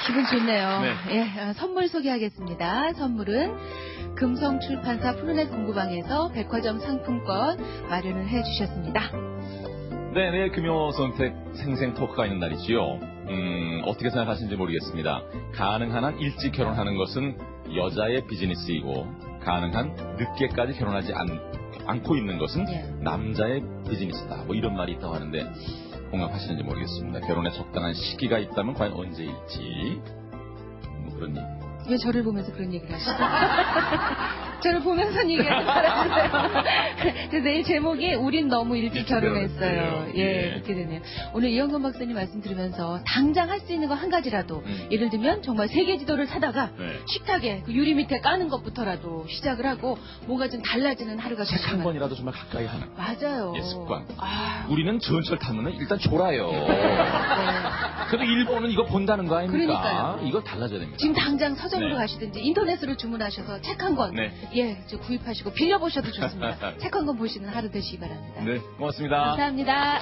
기분 좋네요. 선물 소개하겠습니다. 선물은 금성출판사 푸른햇 공부방에서 백화점 상품권 마련을 해주셨습니다. 내일 금요 선택 생생 토크가 있는 날이지요. 어떻게 생각하시는지 모르겠습니다. 가능한 한 일찍 결혼하는 것은 여자의 비즈니스이고 가능한 늦게까지 결혼하지 않고 있는 것은 남자의 비즈니스다. 뭐 이런 말이 있다고 하는데 공감하시는지 모르겠습니다. 결혼에 적당한 시기가 있다면 과연 언제일지 뭐 그런 얘기. 왜 저를 보면서 그런 얘기를 하시죠? 저를 보면서 얘기하지 말아주세요. 그래서 내일 제목이 우린 너무 일찍 결혼했어요. 그렇게 되네요. 오늘 이영건 박사님 말씀 들으면서 당장 할 수 있는 거 한 가지라도 예를 들면 정말 세계 지도를 사다가 식탁에 그 유리 밑에 까는 것부터라도 시작을 하고 뭔가 좀 달라지는 하루가 책 한 번이라도 정말 가까이 하는 맞아요. 습관. 우리는 전철 타면 일단 졸아요. 그래도 일본은 이거 본다는 거 아닙니까? 그러니까요. 이거 달라져야 됩니다. 지금 당장 서점으로 가시든지 인터넷으로 주문하셔서 책 한 권 구입하시고 빌려보셔도 좋습니다. 책 한 권 보시는 하루 되시기 바랍니다. 고맙습니다. 감사합니다.